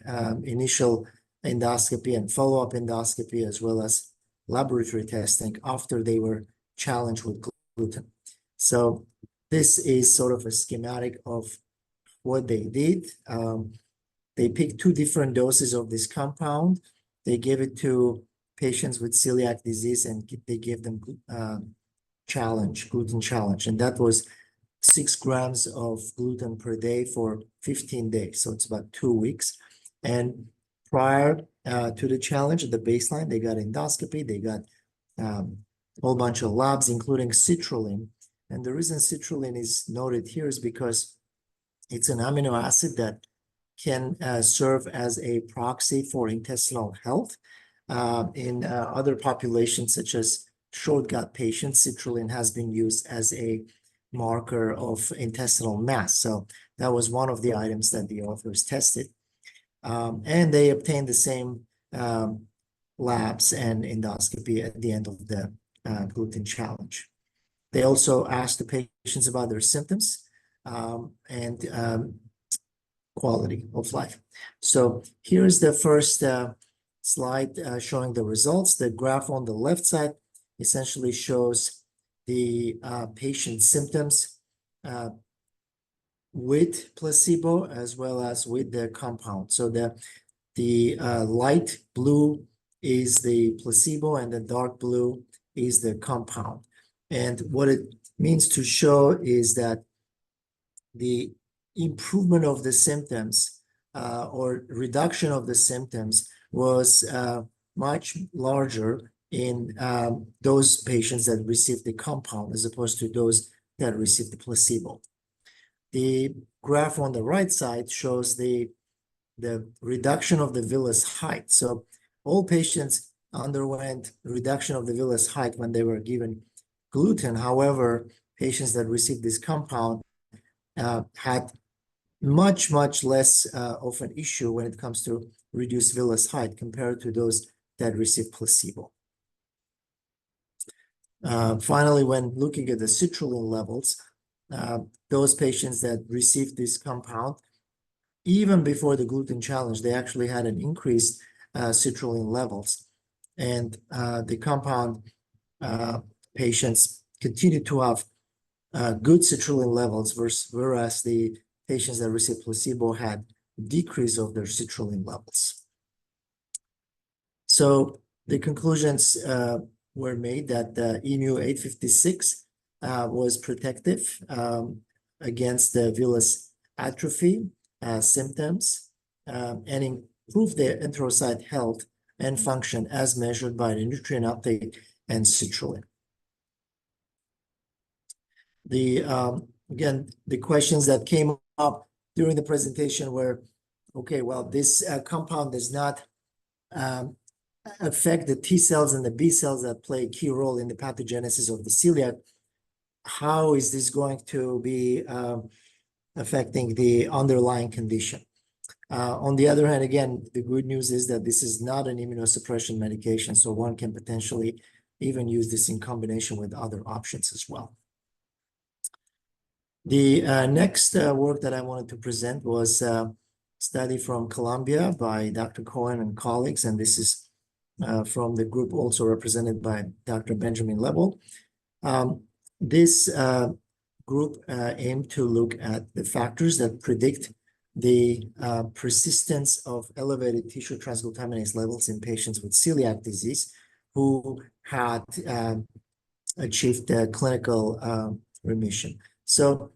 initial endoscopy and follow-up endoscopy as well as laboratory testing after they were challenged with gluten. So this is sort of a schematic of what they did. They picked 2 different doses of this compound. They gave it to patients with celiac disease and they gave them gluten challenge. And that was 6 grams of gluten per day for 15 days. So it's about 2 weeks. And prior to the challenge, at the baseline, they got endoscopy, they got a whole bunch of labs, including citrulline. And the reason citrulline is noted here is because it's an amino acid that can serve as a proxy for intestinal health. In other populations, such as short gut patients, citrulline has been used as a marker of intestinal mass. So that was one of the items that the authors tested. And they obtained the same labs and endoscopy at the end of the gluten challenge. They also asked the patients about their symptoms and quality of life. So here's the first slide showing the results. The graph on the left side essentially shows the patient's symptoms with placebo as well as with the compound. So the light blue is the placebo and the dark blue is the compound. And what it means to show is that the improvement of the symptoms or reduction of the symptoms was much larger in those patients that received the compound as opposed to those that received the placebo. The graph on the right side shows the reduction of the villus height. So all patients underwent reduction of the villus height when they were given gluten. However, patients that received this compound had much less of an issue when it comes to reduced villus height compared to those that received placebo. Finally, when looking at the citrulline levels, those patients that received this compound, even before the gluten challenge, they actually had an increased citrulline levels. And the compound patients continued to have good citrulline levels, whereas the patients that received placebo had decrease of their citrulline levels. So the conclusions were made that the EMU-856 was protective against the villus atrophy symptoms and improved the enterocyte health and function as measured by the nutrient uptake and citrulline. Again, the questions that came up during the presentation were, okay, well, this compound does not affect the T cells and the B cells that play a key role in the pathogenesis of the celiac. How is this going to be affecting the underlying condition? On the other hand, again, the good news is that this is not an immunosuppression medication, so one can potentially even use this in combination with other options as well. The next work that I wanted to present was a study from Columbia by Dr. Cohen and colleagues, and this is from the group also represented by Dr. Benjamin Lebel. This group aimed to look at the factors that predict the persistence of elevated tissue transglutaminase levels in patients with celiac disease who had achieved clinical remission. So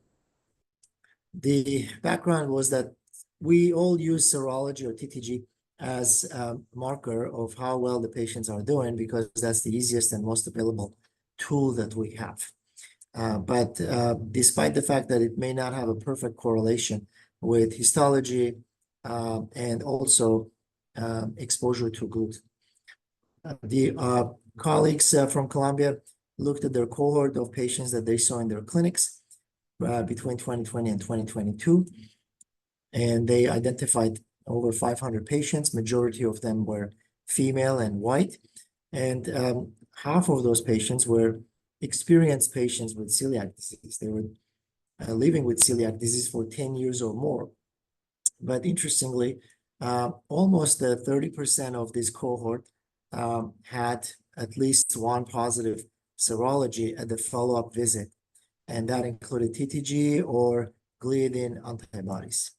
the background was that we all use serology or TTG as a marker of how well the patients are doing because that's the easiest and most available tool that we have. But despite the fact that it may not have a perfect correlation with histology and also exposure to gluten. The colleagues from Columbia looked at their cohort of patients that they saw in their clinics between 2020 and 2022, and they identified over 500 patients. Majority of them were female and white, and half of those patients were experienced patients with celiac disease. They were living with celiac disease for 10 years or more. But interestingly, almost 30% of this cohort had at least one positive serology at the follow-up visit, and that included TTG or gliadin antibodies.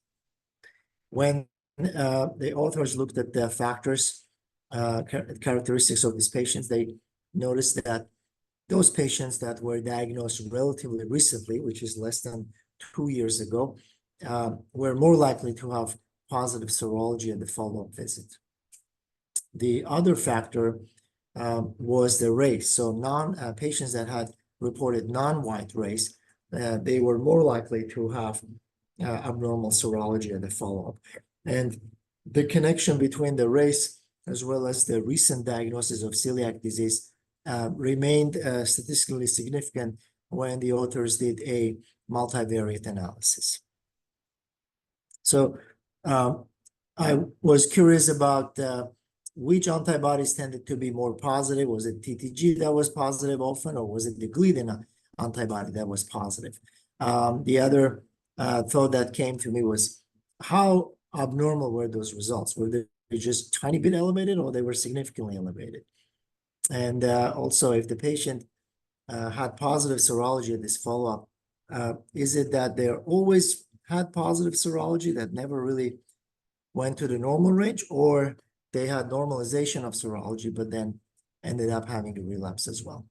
When the authors looked at the factors, characteristics of these patients, they noticed that those patients that were diagnosed relatively recently, which is less than 2 years ago, were more likely to have positive serology at the follow-up visit. The other factor was the race. So patients that had reported non-white race, they were more likely to have abnormal serology at the follow-up. And the connection between the race as well as the recent diagnosis of celiac disease remained statistically significant when the authors did a multivariate analysis. So I was curious about which antibodies tended to be more positive. Was it TTG that was positive often, or was it the gliadin antibody that was positive? The other thought that came to me was how abnormal were those results? Were they just tiny bit elevated, or they were significantly elevated? And also, if the patient had positive serology at this follow-up, is it that they always had positive serology that never really went to the normal range, or they had normalization of serology, but then ended up having a relapse as well?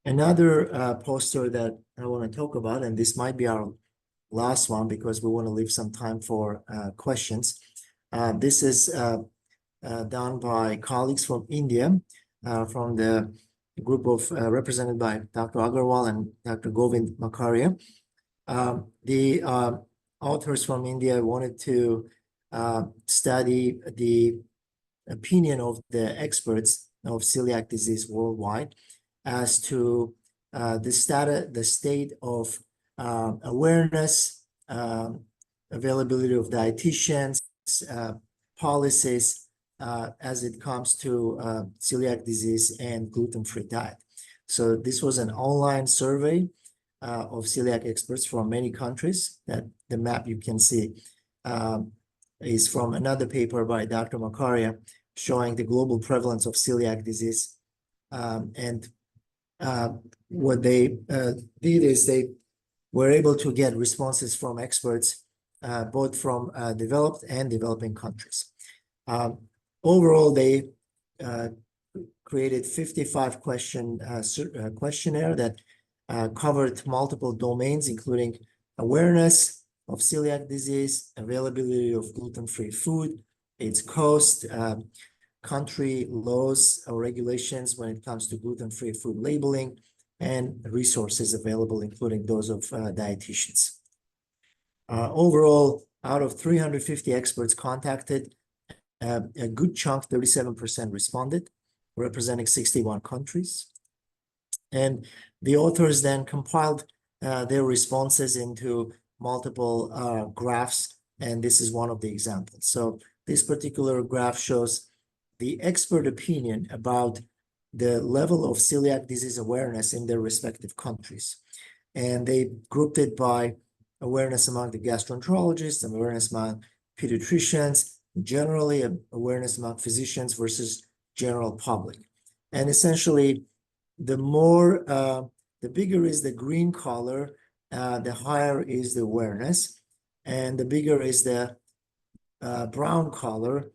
Another poster that I want to talk about, and this might be our last one because we want to leave some time for questions. This is done by colleagues from India, from the group of represented by Dr. Agarwal and Dr. Govind Makaria. The authors from India wanted to study the opinion of the experts of celiac disease worldwide as to the state of awareness, availability of dietitians, policies as it comes to celiac disease and gluten-free diet. So this was an online survey of celiac experts from many countries. That the map you can see is from another paper by Dr. Makaria showing the global prevalence of celiac disease. And what they did is they were able to get responses from experts both from developed and developing countries. Overall, they created 55 questionnaire that covered multiple domains, including awareness of celiac disease, availability of gluten-free food, its cost, country laws or regulations when it comes to gluten-free food labeling, and resources available, including those of dietitians. Overall, out of 350 experts contacted, a good chunk, 37% responded, representing 61 countries. And the authors then compiled their responses into multiple graphs, and this is one of the examples. So this particular graph shows the expert opinion about the level of celiac disease awareness in their respective countries. And they grouped it by awareness among the gastroenterologists, awareness among pediatricians, generally awareness among physicians versus general public. And essentially, the bigger is the green color, the higher is the awareness, and the bigger is the brown color,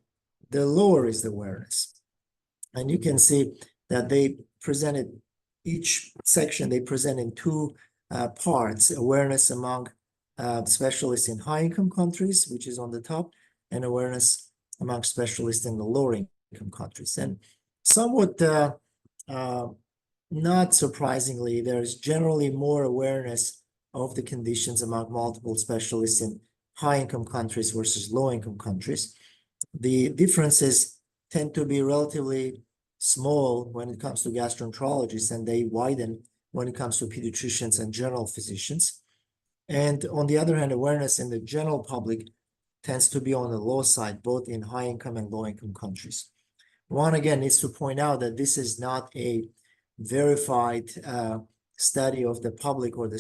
the lower is the awareness. And you can see that they presented each section, they present in two parts: awareness among specialists in high-income countries, which is on the top, and awareness among specialists in the lower-income countries. And somewhat not surprisingly, there's generally more awareness of the conditions among multiple specialists in high-income countries versus low-income countries. The differences tend to be relatively small when it comes to gastroenterologists, and they widen when it comes to pediatricians and general physicians. And on the other hand, awareness in the general public tends to be on the low side, both in high-income and low-income countries. One, again, needs to point out that this is not a verified study of the public or the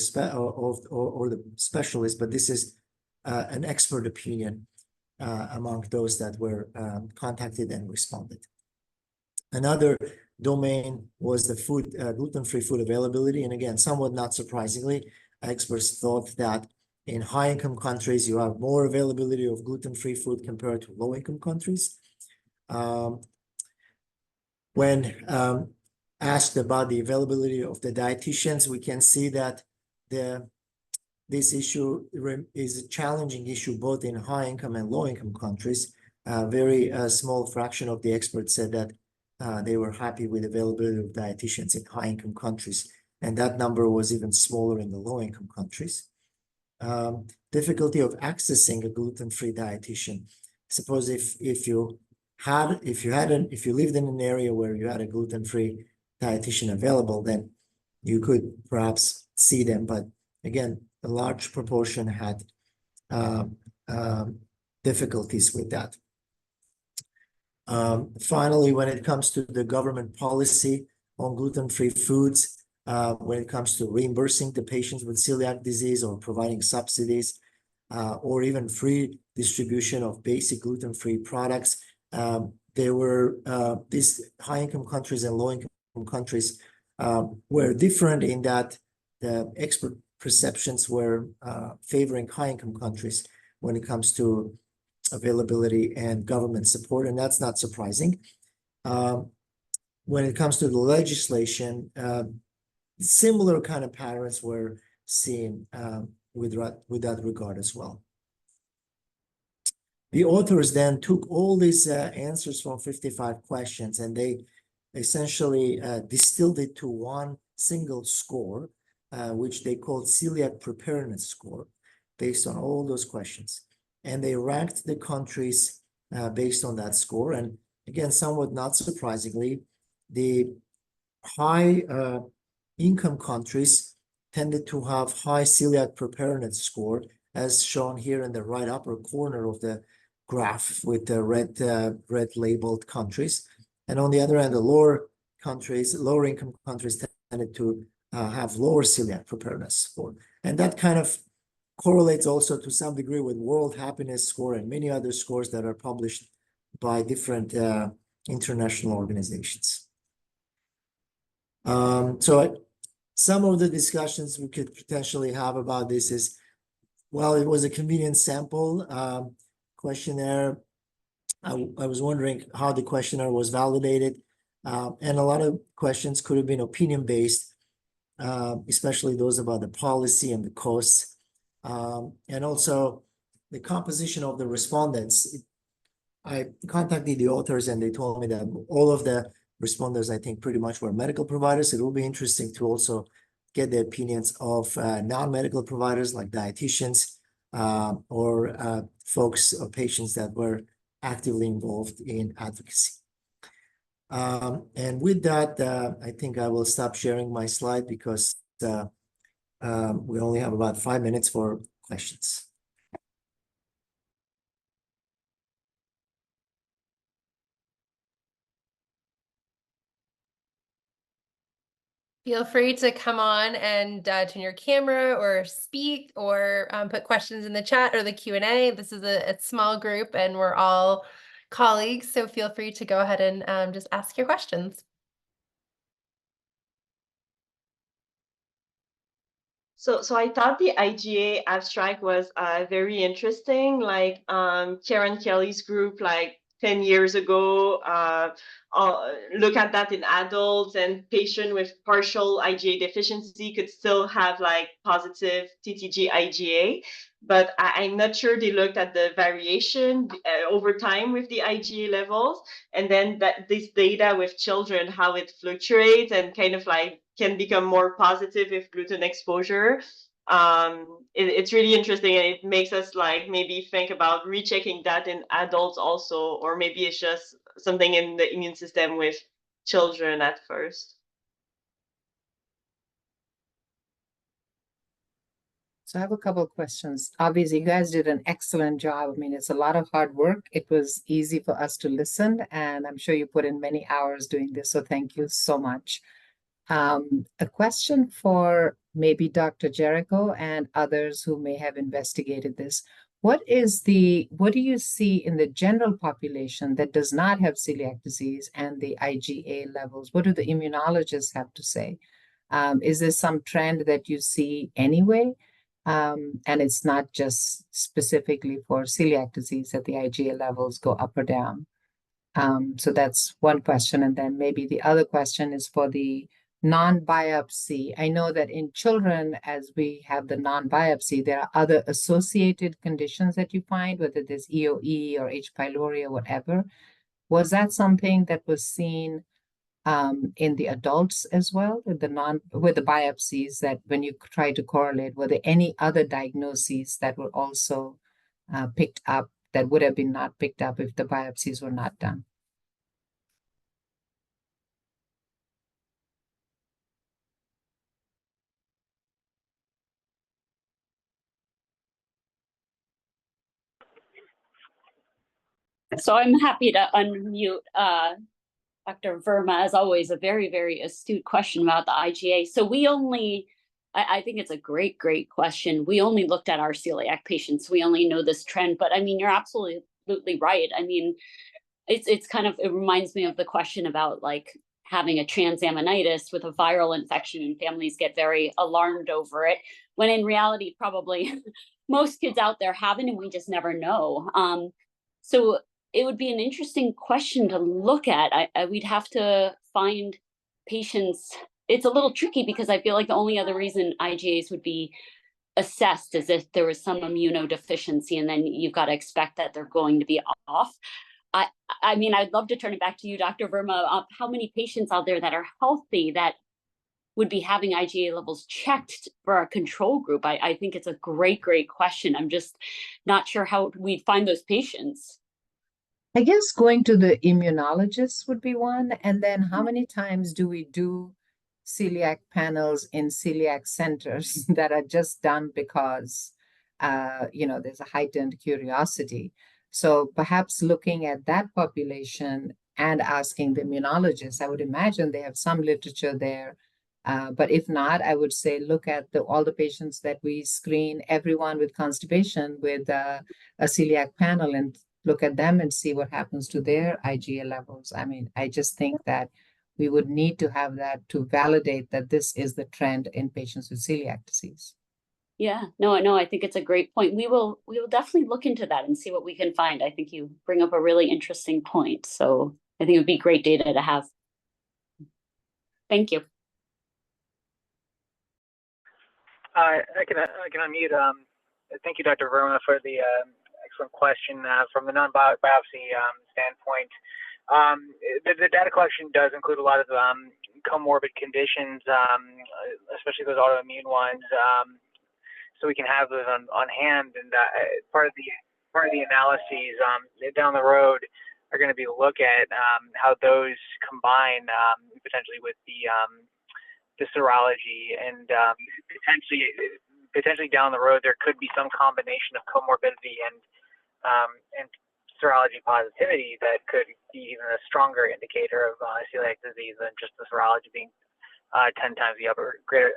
specialist, but this is an expert opinion among those that were contacted and responded. Another domain was the food, gluten-free food availability. And again, somewhat not surprisingly, experts thought that in high-income countries, you have more availability of gluten-free food compared to low-income countries. When asked about the availability of the dietitians, we can see that this issue is a challenging issue both in high-income and low-income countries. Very small fraction of the experts said that they were happy with availability of dietitians in high-income countries, and that number was even smaller in the low-income countries. Difficulty of accessing a gluten-free dietitian. Suppose if you lived in an area where you had a gluten-free dietitian available, then you could perhaps see them. But again, a large proportion had difficulties with that. Finally, when it comes to the government policy on gluten-free foods, when it comes to reimbursing the patients with celiac disease or providing subsidies, or even free distribution of basic gluten-free products, there were these high-income countries and low-income countries were different in that the expert perceptions were favoring high-income countries when it comes to availability and government support, and that's not surprising. When it comes to the legislation, similar kind of patterns were seen with that regard as well. The authors then took all these answers from 55 questions, and they essentially distilled it to one single score, which they called celiac preparedness score, based on all those questions. And they ranked the countries based on that score. And again, somewhat not surprisingly, the high income countries tended to have high celiac preparedness score, as shown here in the right upper corner of the graph with the red labeled countries. And on the other hand, the lower income countries tended to have lower celiac preparedness score. And that kind of correlates also to some degree with World Happiness Score and many other scores that are published by different international organizations. So some of the discussions we could potentially have about this is, well, it was a convenient sample questionnaire. I was wondering how the questionnaire was validated. And a lot of questions could have been opinion-based, especially those about the policy and the costs. And also the composition of the respondents. I contacted the authors and they told me that all of the responders, I think, pretty much were medical providers. It will be interesting to also get the opinions of non-medical providers like dietitians or folks or patients that were actively involved in advocacy. And with that, I think I will stop sharing my slide because we only have about 5 minutes for questions. Feel free to come on and turn your camera or speak or put questions in the chat or the Q&A. This is a small group and we're all colleagues, so feel free to go ahead and just ask your questions. So I thought the IgA abstract was very interesting. Like Karen Kelly's group, like 10 years ago, look at that in adults, and patient with partial IgA deficiency could still have like positive TTG IgA. But I'm not sure they looked at the variation over time with the IgA levels, and then that this data with children, how it fluctuates and kind of like can become more positive with gluten exposure. It's really interesting, and it makes us like maybe think about rechecking that in adults also, or maybe it's just something in the immune system with children at first. So I have a couple of questions. Obviously, you guys did an excellent job. I mean, it's a lot of hard work. It was easy for us to listen, and I'm sure you put in many hours doing this. So thank you so much. A question for maybe Dr. Jericho and others who may have investigated this. What do you see in the general population that does not have celiac disease and the IgA levels? What do the immunologists have to say? Is there some trend that you see anyway? And it's not just specifically for celiac disease that the IgA levels go up or down. So that's one question. And then maybe the other question is for the non-biopsy. I know that in children, as we have the non-biopsy, there are other associated conditions that you find, whether there's EOE or H. pylori or whatever. Was that something that was seen in the adults as well, with the biopsies, that when you try to correlate, were there any other diagnoses that were also picked up that would have been not picked up if the biopsies were not done? So I'm happy to unmute Dr. Verma. As always, a very, very astute question about the IgA. So I think it's a great, great question. We only looked at our celiac patients. We only know this trend, but I mean, you're absolutely right. I mean, it's kind of, it reminds me of the question about like having a transaminitis with a viral infection, and families get very alarmed over it, when in reality, probably most kids out there haven't, and we just never know. So it would be an interesting question to look at. We'd have to find patients. It's a little tricky because I feel like the only other reason IgAs would be assessed is if there was some immunodeficiency, and then you've got to expect that they're going to be off. I mean, I'd love to turn it back to you, Dr. Verma. How many patients out there that are healthy that would be having IgA levels checked for a control group? I think it's a great, great question. I'm just not sure how we'd find those patients. I guess going to the immunologist would be one. And then how many times do we do celiac panels in celiac centers that are just done because, there's a heightened curiosity? So perhaps looking at that population and asking the immunologist, I would imagine they have some literature there. But if not, I would say look at all the patients that we screen, everyone with constipation with a celiac panel, and look at them and see what happens to their IgA levels. I mean, I just think that we would need to have that to validate that this is the trend in patients with celiac disease. Yeah, no, I think it's a great point. We will definitely look into that and see what we can find. I think you bring up a really interesting point. So I think it would be great data to have. Thank you. I can unmute. Thank you, Dr. Verma, for the excellent question from the non-biopsy standpoint. The data collection does include a lot of comorbid conditions, especially those autoimmune ones. So we can have those on hand, and part of the analyses down the road are going to be to look at how those combine potentially with the serology, and potentially down the road there could be some combination of comorbidity and serology positivity that could be even a stronger indicator of celiac disease than just the serology being 10 times the greater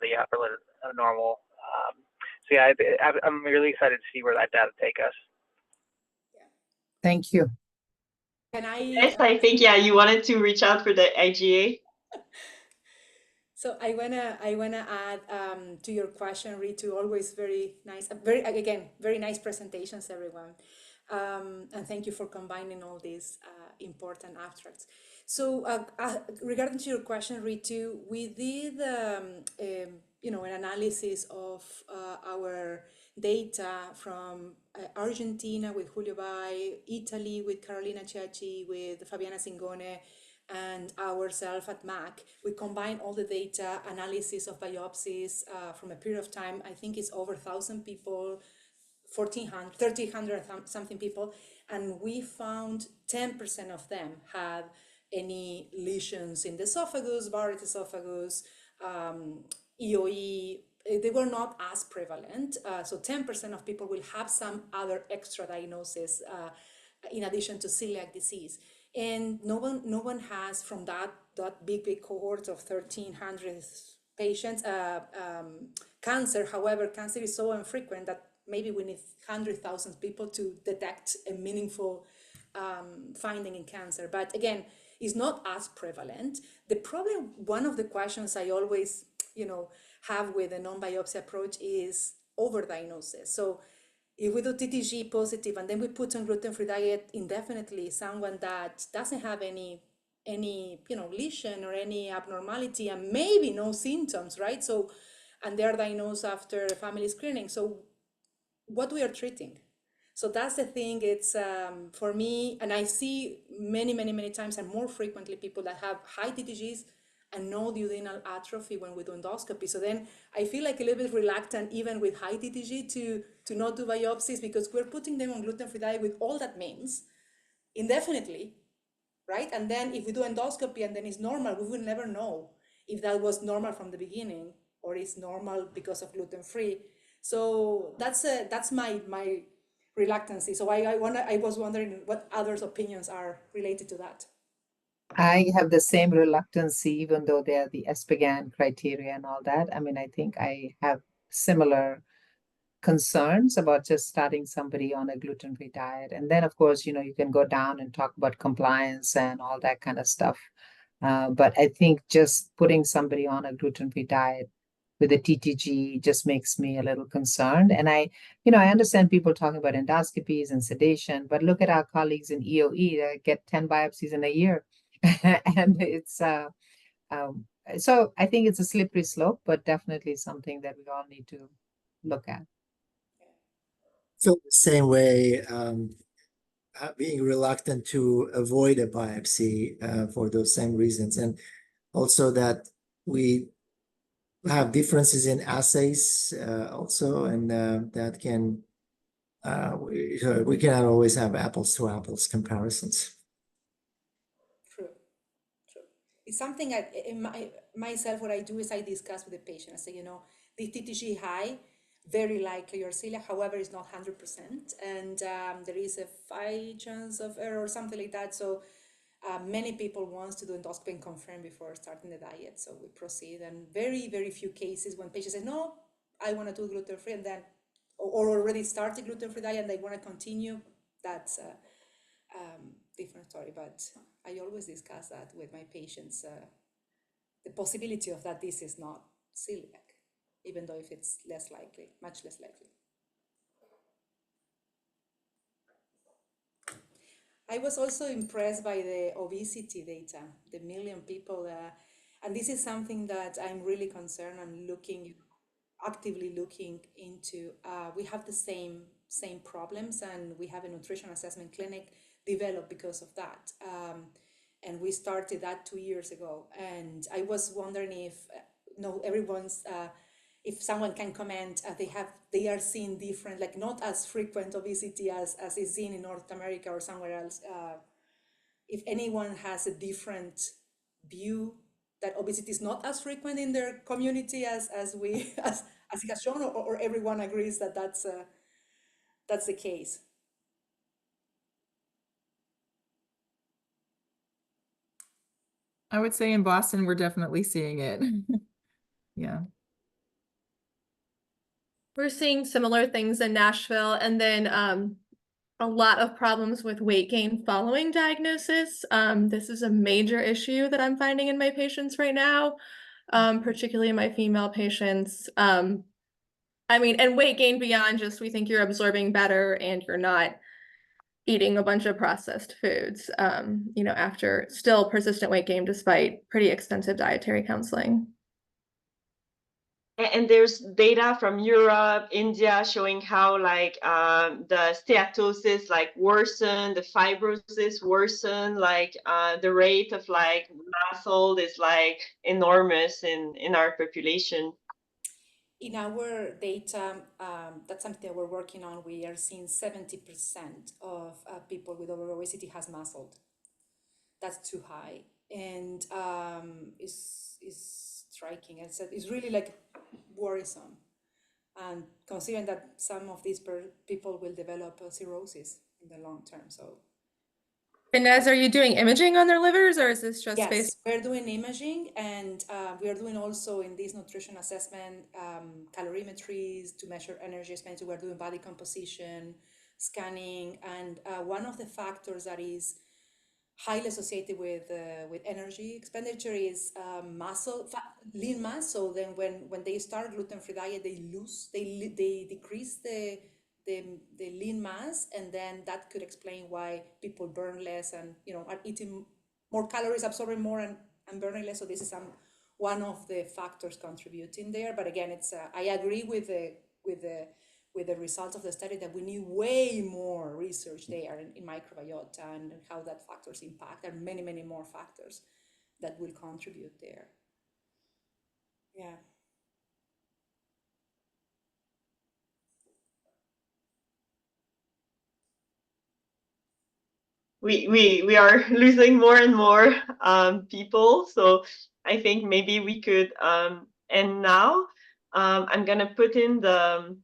the upper limit of normal. So yeah, I'm really excited to see where that data take us. Thank you. Can I? Yes, I think, yeah, you wanted to reach out for the IgA. So I wanna add to your question, Ritu. Always very nice, very nice presentations, everyone. And thank you for combining all these important abstracts. So regarding to your question, Ritu, we did an analysis of our data from Argentina with Julio Bay, Italy with Carolina Ciacci, with Fabiana Zingone, and ourselves at MAC. We combine all the data, analysis of biopsies from a period of time. I think it's over 1,000 people, 1,300 something people, and we found 10% of them had any lesions in the esophagus, Barrett esophagus, EOE. They were not as prevalent. So 10% of people will have some other extra diagnosis in addition to celiac disease. And no one has, from that big cohort of 1,300 patients, cancer. However, cancer is so infrequent that maybe we need 100,000 people to detect a meaningful finding in cancer. But again, it's not as prevalent. The problem, one of the questions I always, have with a non-biopsy approach is overdiagnosis. So if we do TTG positive and then we put on gluten-free diet indefinitely, someone that doesn't have any lesion or any abnormality and maybe no symptoms, right? So, and they're diagnosed after family screening. So what we are treating? So that's the thing. It's for me, and I see many times and more frequently people that have high TTGs and no duodenal atrophy when we do endoscopy. So then I feel like a little bit reluctant, even with high TTG, to not do biopsies, because we're putting them on gluten-free diet with all that means indefinitely, right? And then if we do endoscopy and then it's normal, we will never know if that was normal from the beginning or it's normal because of gluten-free. So that's my reluctancy. So I was wondering what others' opinions are related to that. I have the same reluctancy, even though they are the ESPGHAN criteria and all that. I mean, I think I have similar concerns about just starting somebody on a gluten-free diet. And then, of course, you can go down and talk about compliance and all that kind of stuff. But I think just putting somebody on a gluten-free diet with a TTG just makes me a little concerned. And I understand people talking about endoscopies and sedation, but look at our colleagues in EOE that get 10 biopsies in a year. And it's so I think it's a slippery slope, but definitely something that we all need to look at. So the same way, being reluctant to avoid a biopsy for those same reasons, and also that we have differences in assays also, and that can we cannot always have apples to apples comparisons. True. It's something myself, what I do is I discuss with the patient. I say, the TTG high, very likely your celiac, however, is not 100%. And there is a 5 chance of error or something like that. So many people want to do endoscopy and confirm before starting the diet. So we proceed. And very few cases when patients say, no, I want to do gluten-free, and then, or already started gluten-free diet and they want to continue, that's a different story. But I always discuss that with my patients, the possibility of that this is not celiac, even though if it's less likely, much less likely. I was also impressed by the obesity data, the million people, and this is something that I'm really concerned. I'm actively looking into. We have the same problems, and we have a nutrition assessment clinic developed because of that. And we started that 2 years ago. And I was wondering if everyone's if someone can comment, they are seeing different, like not as frequent obesity as is seen in North America or somewhere else. If anyone has a different view that obesity is not as frequent in their community as it has shown, or everyone agrees that that's the case. I would say in Boston, we're definitely seeing it. Yeah. We're seeing similar things in Nashville, and then a lot of problems with weight gain following diagnosis. This is a major issue that I'm finding in my patients right now, particularly my female patients. I mean, and weight gain beyond just we think you're absorbing better and you're not eating a bunch of processed foods, you know, after still persistent weight gain despite pretty extensive dietary counseling. And there's data from Europe, India, showing how like the steatosis like worsen, the fibrosis worsen, like the rate of like muscle is like enormous in our population. In our data, that's something that we're working on. We are seeing 70% of people with obesity has muscle. That's too high, and is striking. It's really like worrisome, and considering that some of these people will develop cirrhosis in the long term. So. Inez, are you doing imaging on their livers, or is this just Yes, based? we're doing imaging, and we are doing also in this nutrition assessment calorimetries to measure energy expenditure. We're doing body composition, scanning, and one of the factors that is highly associated with energy expenditure is lean mass. So then when they start gluten-free diet, they decrease the lean mass, and then that could explain why people burn less and are eating more calories, absorbing more and burning less. So this is one of the factors contributing there. But again, it's I agree with the results of the study that we need way more research there in microbiota and how that factors impact. There are many, many more factors that will contribute there. Yeah. We are losing more and more people, so I think maybe we could end now. I'm gonna put in the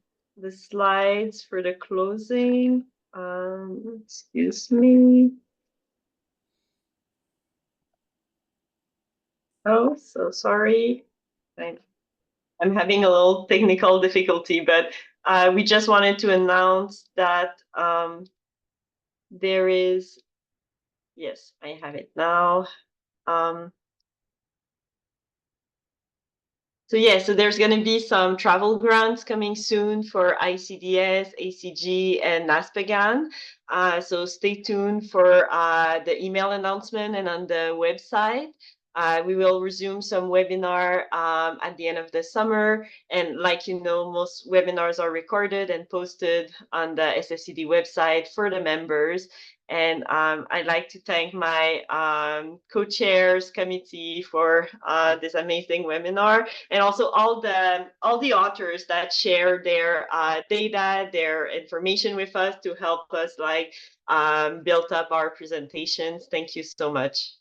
slides for the closing. Excuse me. Oh, so sorry. I'm having a little technical difficulty, but we just wanted to announce that there is, yes, I have it now. So yeah, so there's going to be some travel grants coming soon for ICDS, ACG, and NASPGHAN. So stay tuned for the email announcement and on the website. We will resume some webinar at the end of the summer. And like you know, most webinars are recorded and posted on the SSCD website for the members. And I'd like to thank my co-chairs committee for this amazing webinar, and also all the authors that share their data, their information with us to help us like build up our presentations. Thank you so much.